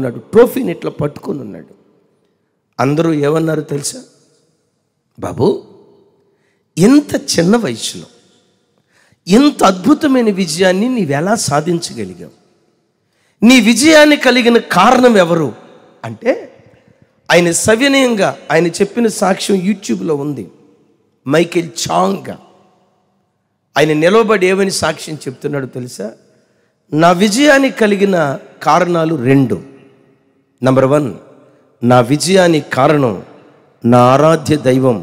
Speaker 1: ఉన్నాడు. అందరూ ఏమన్నారు తెలుసా? బాబు, ఇంత చిన్న వయసులో ఇంత అద్భుతమైన విజయాన్ని నీవెలా సాధించగలిగావు? నీ విజయాన్ని కలిగిన కారణం ఎవరు అంటే, ఆయన సవినయంగా ఆయన చెప్పిన సాక్ష్యం యూట్యూబ్లో ఉంది. మైకేల్ చాంగ్ ఆయన నిలవబడి ఏమని సాక్ష్యం చెప్తున్నాడు తెలుసా? నా విజయానికి కలిగిన కారణాలు 2. నంబర్ 1, నా విజయానికి కారణం నా ఆరాధ్య దైవం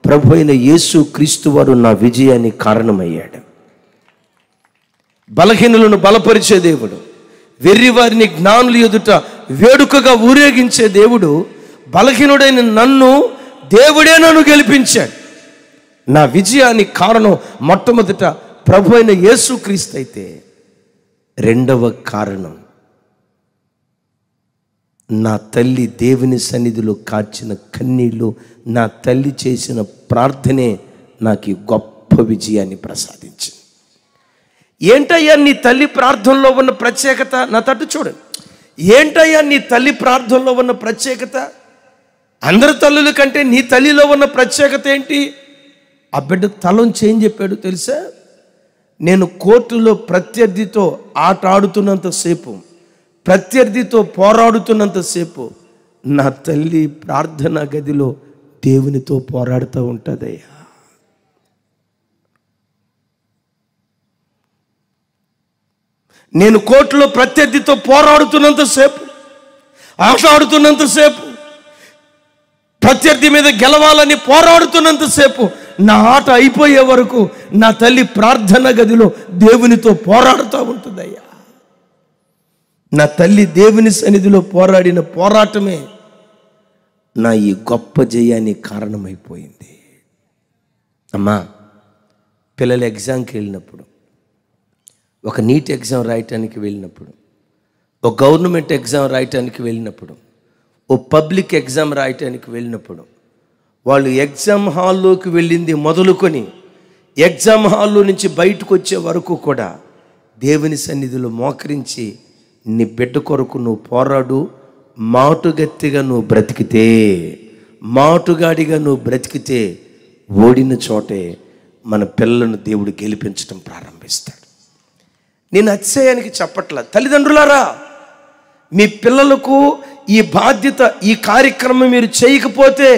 Speaker 1: ప్రభు అయిన యేసు క్రీస్తు వారు నా విజయానికి కారణమయ్యాడు. బలహీనులను బలపరిచే దేవుడు, వెర్రివారిని జ్ఞానుల ఎదుట వేడుకగా ఊరేగించే దేవుడు, బలహీనుడైన నన్ను దేవుడే నన్ను గెలిపించాడు. నా విజయానికి కారణం మొట్టమొదట ప్రభు అయిన యేసు క్రీస్తు అయితే, రెండవ కారణం నా తల్లి దేవుని సన్నిధిలో కార్చిన కన్నీళ్ళు, నా తల్లి చేసిన ప్రార్థనే నాకు ఈ గొప్ప విజయాన్ని ప్రసాదించింది. ఏంటయ్యా నీ తల్లి ప్రార్థనలో ఉన్న ప్రత్యేకత? నా తట్టు చూడండి. ఏంటయ్యా నీ తల్లి ప్రార్థనలో ఉన్న ప్రత్యేకత? అందరి తల్లుల కంటే నీ తల్లిలో ఉన్న ప్రత్యేకత ఏంటి? ఆ బిడ్డ తలంచి ఏం చెప్పాడు తెలుసా? నేను కోర్టులో ప్రత్యర్థితో ఆట ఆడుతున్నంతసేపు, ప్రత్యర్థితో పోరాడుతున్నంతసేపు నా తల్లి ప్రార్థనా గదిలో దేవునితో పోరాడుతూ ఉంటుందయ్యా. నేను కోర్టులో ప్రత్యర్థితో పోరాడుతున్నంతసేపు, ఆట ఆడుతున్నంతసేపు, ప్రత్యర్థి మీద గెలవాలని పోరాడుతున్నంతసేపు, నా ఆట అయిపోయే వరకు నా తల్లి ప్రార్థన గదిలో దేవునితో పోరాడుతూ ఉంటుందయ్యా. నా తల్లి దేవుని సన్నిధిలో పోరాడిన పోరాటమే నా ఈ గొప్ప జయానికి కారణమైపోయింది. అమ్మా, పిల్లలు ఎగ్జామ్కి వెళ్ళినప్పుడు, ఒక నీట్ ఎగ్జామ్ రాయటానికి వెళ్ళినప్పుడు, ఒక గవర్నమెంట్ ఎగ్జామ్ రాయటానికి వెళ్ళినప్పుడు, ఓ పబ్లిక్ ఎగ్జామ్ రాయటానికి వెళ్ళినప్పుడు, వాళ్ళు ఎగ్జామ్ హాల్లోకి వెళ్ళింది మొదలుకొని ఎగ్జామ్ హాల్లో నుంచి బయటకు వచ్చే వరకు కూడా దేవుని సన్నిధిలో మోకరించి, నీ బిడ్డ కొరకు నువ్వు పోరాడు, మాటుగత్తిగా నువ్వు బ్రతికితే, మాటుగాడిగా నువ్వు బ్రతికితే ఓడిన చోటే మన పిల్లలను దేవుడు గెలిపించడం ప్రారంభిస్తాడు. నేను అతిశయానికి చెప్పట్లా. తల్లిదండ్రులారా, మీ పిల్లలకు ఈ బాధ్యత, ఈ కార్యక్రమం మీరు చేయకపోతే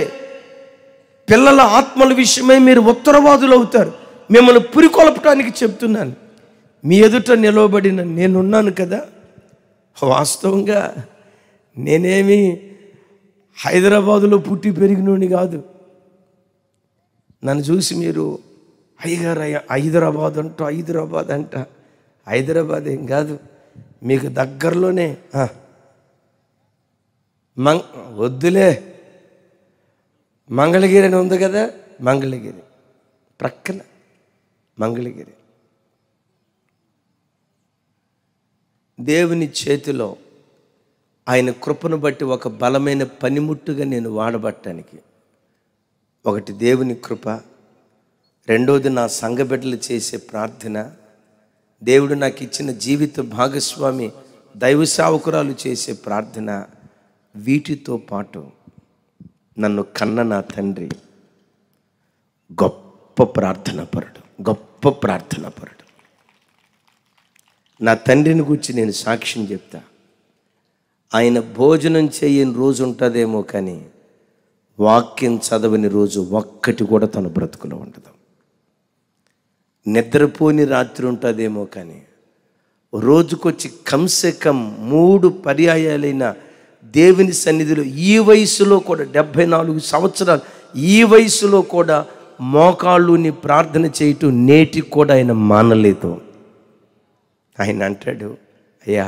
Speaker 1: పిల్లల ఆత్మల విషయమై మీరు ఉత్తరవాదులు అవుతారు. మిమ్మల్ని పురికొల్పటానికి చెప్తున్నాను. మీ ఎదుట నిలవబడిన నేనున్నాను కదా. వాస్తవంగా నేనేమి హైదరాబాదులో పుట్టి పెరిగినోని కాదు. నన్ను చూసి మీరు హైదరాబాద్ అంట, హైదరాబాద్ ఏం కాదు, మీకు దగ్గరలోనే వద్దులే, మంగళగిరి అని ఉంది కదా, మంగళగిరి ప్రక్కన మంగళగిరి. దేవుని చేతిలో ఆయన కృపను బట్టి ఒక బలమైన పనిముట్టుగా నేను వాడబట్టడానికి, ఒకటి దేవుని కృప, రెండోది నా సంఘ బిడ్డలు చేసే ప్రార్థన, దేవుడు నాకు ఇచ్చిన జీవిత భాగస్వామి దైవ సేవకురాలు చేసే ప్రార్థన, వీటితో పాటు నన్ను కన్న నా తండ్రి గొప్ప ప్రార్థనాపరుడు. నా తండ్రిని గురించి నేను సాక్ష్యం చెప్తా. ఆయన భోజనం చేయని రోజు ఉంటుందేమో, కానీ వాక్యం చదవని రోజు ఒక్కటి కూడా తన బ్రతుకులో ఉండదు. నిద్రపోని రాత్రి ఉంటుందేమో, కానీ రోజుకొచ్చి కంసే కం 3 పర్యాయాలైన దేవుని సన్నిధిలో ఈ వయసులో కూడా 74 సంవత్సరాలు ఈ వయసులో కూడా మోకాళ్ళుని ప్రార్థన చేయటం నేటికి కూడా ఆయన మానలేదు. ఆయన అంటాడు, అయ్యా,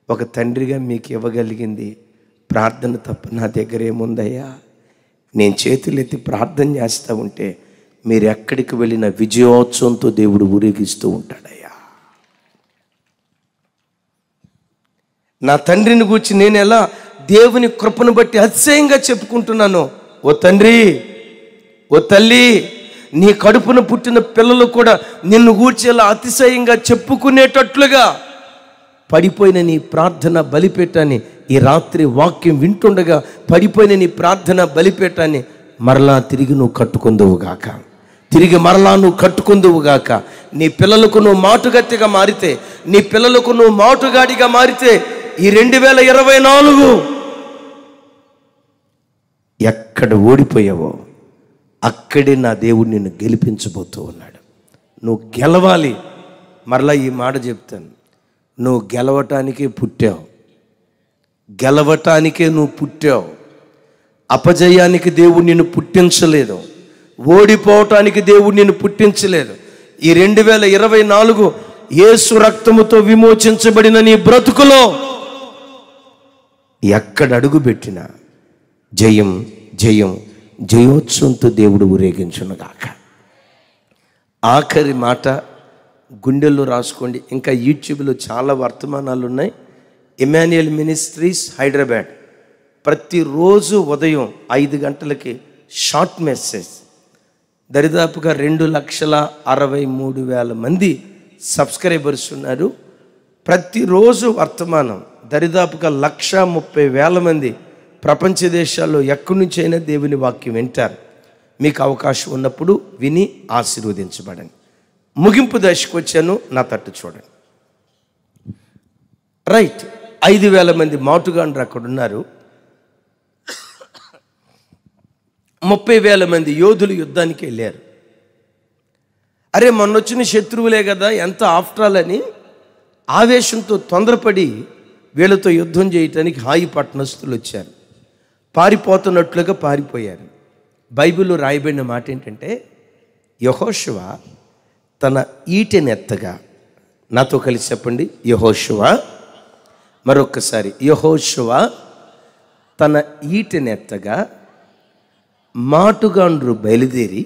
Speaker 1: ఒక తండ్రిగా మీకు ఇవ్వగలిగింది ప్రార్థన తప్ప నా దగ్గర ఏముందయ్యా? నేను చేతులెత్తి ప్రార్థన చేస్తూ ఉంటే మీరు ఎక్కడికి వెళ్ళిన విజయోత్సవంతో దేవుడు ఊరేగిస్తూ ఉంటాడయ్యా. నా తండ్రిని గురించి నేను ఎలా దేవుని కృపను బట్టి అతిశయంగా చెప్పుకుంటున్నాను. ఓ తండ్రి, ఓ తల్లి, నీ కడుపున పుట్టిన పిల్లలు కూడా నిన్ను గూర్చి ఎలా అతిశయంగా చెప్పుకునేటట్లుగా పడిపోయిన నీ ప్రార్థన బలిపీఠాన్ని, ఈ రాత్రి వాక్యం వింటుండగా పడిపోయిన నీ ప్రార్థన బలిపీఠాన్ని మరలా తిరిగి నువ్వు కట్టుకుందువుగాక, తిరిగి మరలా నువ్వు కట్టుకుందువుగాక. నీ పిల్లలకు నువ్వు మాటుగత్తిగా మారితే, నీ పిల్లలకు నువ్వు మాటుగాడిగా మారితే, ఈ 2024 ఎక్కడ ఓడిపోయావో అక్కడే నా దేవుడు నిన్ను గెలిపించబోతూ ఉన్నాడు. నువ్వు గెలవాలి. మరలా ఈ మాట చెప్తాను, నువ్వు గెలవటానికే పుట్టావు, గెలవటానికే నువ్వు పుట్టావు. అపజయానికి దేవుడు నిన్ను పుట్టించలేదు, ఓడిపోవటానికి దేవుడు నిన్ను పుట్టించలేదు. ఈ 2024 యేసు రక్తముతో విమోచించబడిన నీ బ్రతుకులో ఎక్కడ అడుగు పెట్టినా జయం జయం జయోత్సవంతో దేవుడు ఊరేగించునుగాక. ఆఖరి మాట గుండెల్లో రాసుకోండి. ఇంకా యూట్యూబ్లో చాలా వర్తమానాలు ఉన్నాయి. ఇమాన్యుయల్ మినిస్ట్రీస్ హైదరాబాద్ ప్రతిరోజు ఉదయం 5 గంటలకి షార్ట్ మెసేజ్, దరిదాపుగా 2,63,000 మంది సబ్స్క్రైబర్స్ ఉన్నారు. ప్రతిరోజు వర్తమానం దరిదాపుగా 1,30,000 మంది ప్రపంచ దేశాల్లో ఎక్కడి నుంచైనా దేవుని వాక్యం వింటారు. మీకు అవకాశం ఉన్నప్పుడు విని ఆశీర్వదించబడండి. ముగింపు దశకు వచ్చాను, నా తట్టు చూడండి. రైట్, 5,000 మంది మాటుగాండ్రు అక్కడ ఉన్నారు. 30,000 మంది యోధులు యుద్ధానికి వెళ్ళారు. అరే, మొన్నొచ్చిన శత్రువులే కదా, ఎంత ఆఫ్టర్ అని ఆవేశంతో తొందరపడి వీళ్ళతో యుద్ధం చేయటానికి హాయి పట్టణస్తులు వచ్చారు. పారిపోతున్నట్లుగా పారిపోయారు. బైబిల్లో రాయబడిన మాట ఏంటంటే, యెహోషువ తన ఈటెనెత్తగా, నాతో కలిసి చెప్పండి, యెహోషువ, మరొక్కసారి, యెహోషువ తన ఈటెనెత్తగా మాటుగాండ్రు బయలుదేరి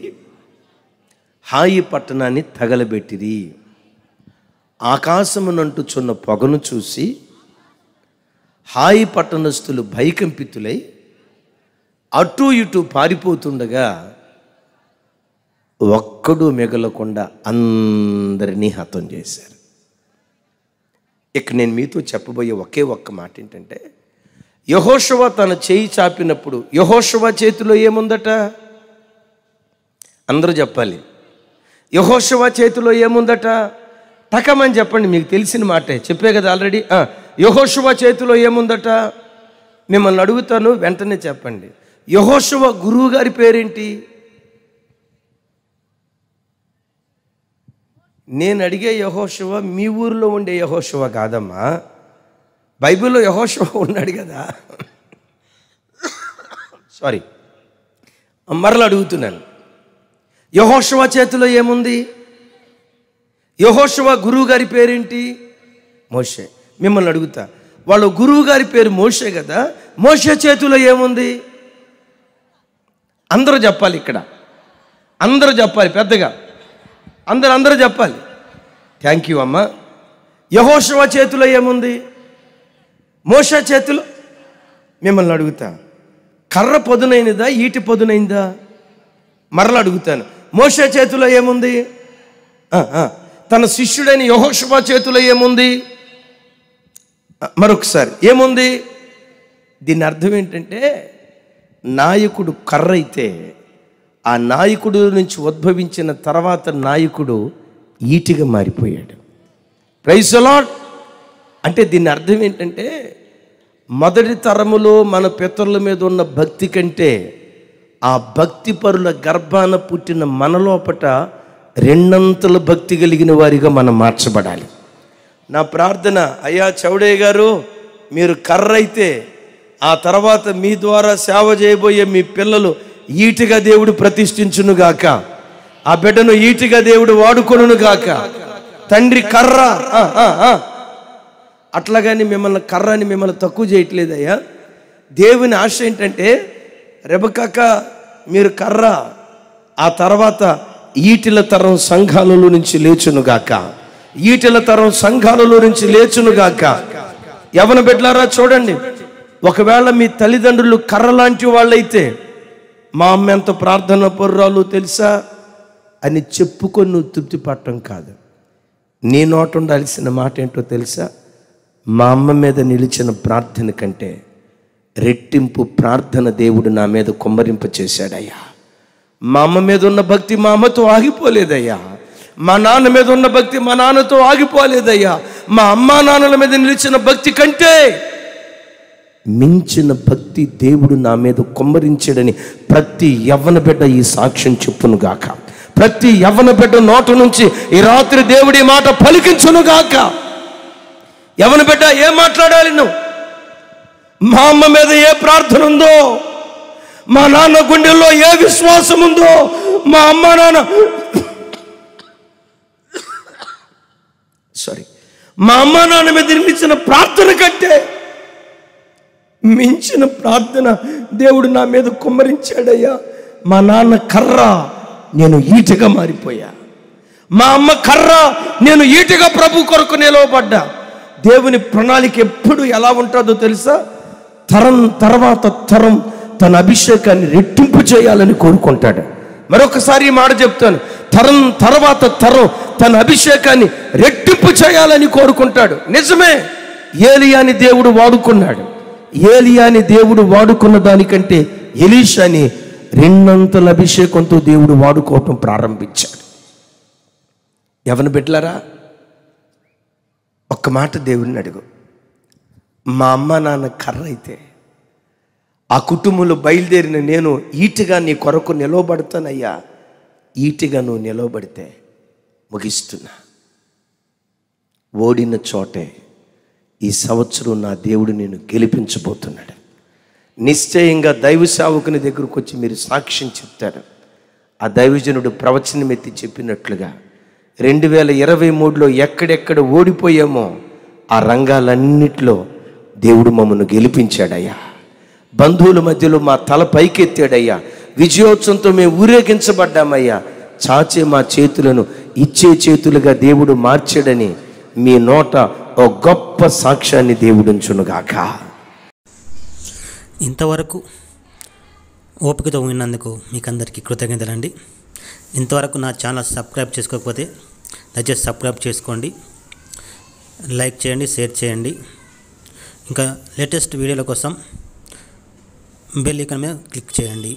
Speaker 1: హాయి పట్టణాన్ని తగలబెట్టిరి. ఆకాశమునంటుచున్న పొగను చూసి హాయి పట్టణస్థులు భయకంపితులై అటు ఇటు పారిపోతుండగా ఒక్కడు మిగలకుండా అందరినీ హతం చేశారు. ఇక నేను మీతో చెప్పబోయే ఒకే ఒక్క మాట ఏంటంటే, యెహోషువ తన చేయి చాపినప్పుడు యెహోషువ చేతిలో ఏముందట? అందరూ చెప్పాలి. యెహోషువ చేతిలో ఏముందట? టకమని చెప్పండి, మీకు తెలిసిన మాటే, చెప్పే కదా ఆల్రెడీ. యెహోషువ చేతిలో ఏముందట? మిమ్మల్ని అడుగుతాను, వెంటనే చెప్పండి. యెహోషువ గురువు గారి పేరేంటి? నేను అడిగే యెహోషువ మీ ఊరిలో ఉండే యెహోషువ కాదమ్మా. బైబిల్లో యెహోషువ ఉన్నాడు కదా. సారీ, మరలా అడుగుతున్నాను, యెహోషువ చేతిలో ఏముంది? యెహోషువ గురువు గారి పేరేంటి? మోషే. మిమ్మల్ని అడుగుతా, వాళ్ళ గురువు గారి పేరు మోషే కదా, మోషే చేతిలో ఏముంది? అందరూ చెప్పాలి, ఇక్కడ అందరూ చెప్పాలి, పెద్దగా అందరూ చెప్పాలి. థ్యాంక్ యూ అమ్మా. యెహోషువ చేతిలో ఏముంది? మోషే చేతిలో. మిమ్మల్ని అడుగుతా, కర్ర పొదునైనదా, ఈటి పొదునైందా? మరలా అడుగుతాను, మోషే చేతిలో ఏముంది? తన శిష్యుడైన యెహోషువ చేతిలో ఏముంది? మరొకసారి ఏముంది? దీని అర్థం ఏంటంటే, నాయకుడు కర్ర అయితే ఆ నాయకుడు నుంచి ఉద్భవించిన తర్వాత నాయకుడు ఈటిగా మారిపోయాడు. Praise the lord. అంటే దీని అర్థం ఏంటంటే, మొదటి తరములో మన పితరుల మీద ఉన్న భక్తి కంటే ఆ భక్తి పరుల గర్భాన పుట్టిన మన లోపట రెండంతల భక్తి కలిగిన వారిగా మనం మార్చబడాలి. నా ప్రార్థన, అయ్యా చౌడయ్య గారు, మీరు కర్ర అయితే ఆ తర్వాత మీ ద్వారా సేవ చేయబోయే మీ పిల్లలు ఈటిగా దేవుడు ప్రతిష్ఠించునుగాక, ఆ బిడ్డను ఈటిగా దేవుడు వాడుకొనుగాక. తండ్రి కర్ర అట్లాగని మిమ్మల్ని కర్ర అని మిమ్మల్ని తక్కువ చేయట్లేదయ్యా. దేవుని ఆశ ఏంటంటే, రెబెక్కక్క మీరు కర్ర, ఆ తర్వాత ఈటిల తరం సంఘాలలో నుంచి లేచునుగాక, ఈటిల తరం సంఘాలలో నుంచి లేచునుగాక. యవన బిడ్డలారా చూడండి, ఒకవేళ మీ తల్లిదండ్రులు కర్ర లాంటి వాళ్ళైతే, మా అమ్మ ఎంత ప్రార్థన పరురాలు తెలుసా అని చెప్పుకొని నువ్వు తృప్తి పట్టడం కాదు. నీ నోట ఉండాల్సిన మాట ఏంటో తెలుసా? మా అమ్మ మీద నిలిచిన ప్రార్థన కంటే రెట్టింపు ప్రార్థన దేవుడు నా మీద కుమ్మరింప చేశాడయ్యా. మా అమ్మ మీద ఉన్న భక్తి మా అమ్మతో ఆగిపోలేదయ్యా. మా నాన్న మీద ఉన్న భక్తి మా నాన్నతో ఆగిపోలేదయ్యా. మా అమ్మా నాన్నల మీద నిలిచిన భక్తి కంటే మించిన భక్తి దేవుడు నా మీద కుమ్మరించాడని ప్రతి యవ్వన బిడ్డ ఈ సాక్ష్యం చెప్పునుగాక. ప్రతి యవ్వన బిడ్డ నోట నుంచి ఈ రాత్రి దేవుడి మాట పలికించునుగాక. యవ్వన బిడ్డ ఏం మాట్లాడాలి నువ్వు? మా అమ్మ మీద ఏ ప్రార్థన ఉందో, మా నాన్న గుండెల్లో ఏ విశ్వాసం ఉందో, మా అమ్మ నాన్న మా అమ్మ నాన్న మీద నిర్మించిన ప్రార్థన కంటే మించిన ప్రార్థన దేవుడు నా మీద కుమ్మరించాడయ్యా. మా నాన్న కర్ర, నేను ఈటగా మారిపోయా. మా అమ్మ కర్ర, నేను ఈటగా ప్రభు కొరకు నిలవబడ్డా. దేవుని ప్రణాళిక ఎప్పుడు ఎలా ఉంటుందో తెలుసా? తరం తర్వాత తరం తన అభిషేకాన్ని రెట్టింపు చేయాలని కోరుకుంటాడు. మరొకసారి ఈ మాట చెప్తాను, తరం తర్వాత తరం తన అభిషేకాన్ని రెట్టింపు చేయాలని కోరుకుంటాడు. నిజమే, ఏలియాని దేవుడు వాడుకున్నాడు. ఏలియాని దేవుడు వాడుకున్న దానికంటే ఎలీషాని రెండంతల అభిషేకంతో దేవుడు వాడుకోవటం ప్రారంభించాడు. ఎవరిని బిడ్డలారా, ఒక్క మాట దేవుడిని అడుగు. మా అమ్మ నాన్న కర్ర అయితే, ఆ కుటుంబంలో బయలుదేరిన నేను ఈటిగా నీ కొరకు నిలవబడతానయ్యా. ఈటిగా నువ్వు నిలవబడితే ముగిస్తున్నా. ఓడిన చోటే ఈ సంవత్సరం నా దేవుడు నేను గెలిపించబోతున్నాడు. నిశ్చయంగా దైవ సేవకుని దగ్గరకు వచ్చి మీరు సాక్ష్యం చెప్తారు. ఆ దైవజనుడు ప్రవచనం ఎత్తి చెప్పినట్లుగా 2023లో ఎక్కడెక్కడ ఓడిపోయామో ఆ రంగాలన్నిట్లో దేవుడు మమ్మల్ని గెలిపించాడయ్యా. బంధువుల మధ్యలో మా తల పైకెత్తాడయ్యా. విజయోత్సవంతో మేము ఊరేగించబడ్డామయ్యా. చాచే మా చేతులను ఇచ్చే చేతులుగా దేవుడు మార్చాడని మీ నోట ఓ గొప్ప సాక్ష్యాన్ని దేవుడు ఉంచునుగాక.
Speaker 2: ఇంతవరకు ఓపికతో విన్నందుకు మీకు అందరికీ కృతజ్ఞతలండి. ఇంతవరకు నా ఛానల్ సబ్స్క్రైబ్ చేసుకోకపోతే దయచేసి సబ్స్క్రైబ్ చేసుకోండి, లైక్ చేయండి, షేర్ చేయండి. ఇంకా లేటెస్ట్ వీడియోల కోసం బెల్ ఐకాన్ మీద క్లిక్ చేయండి.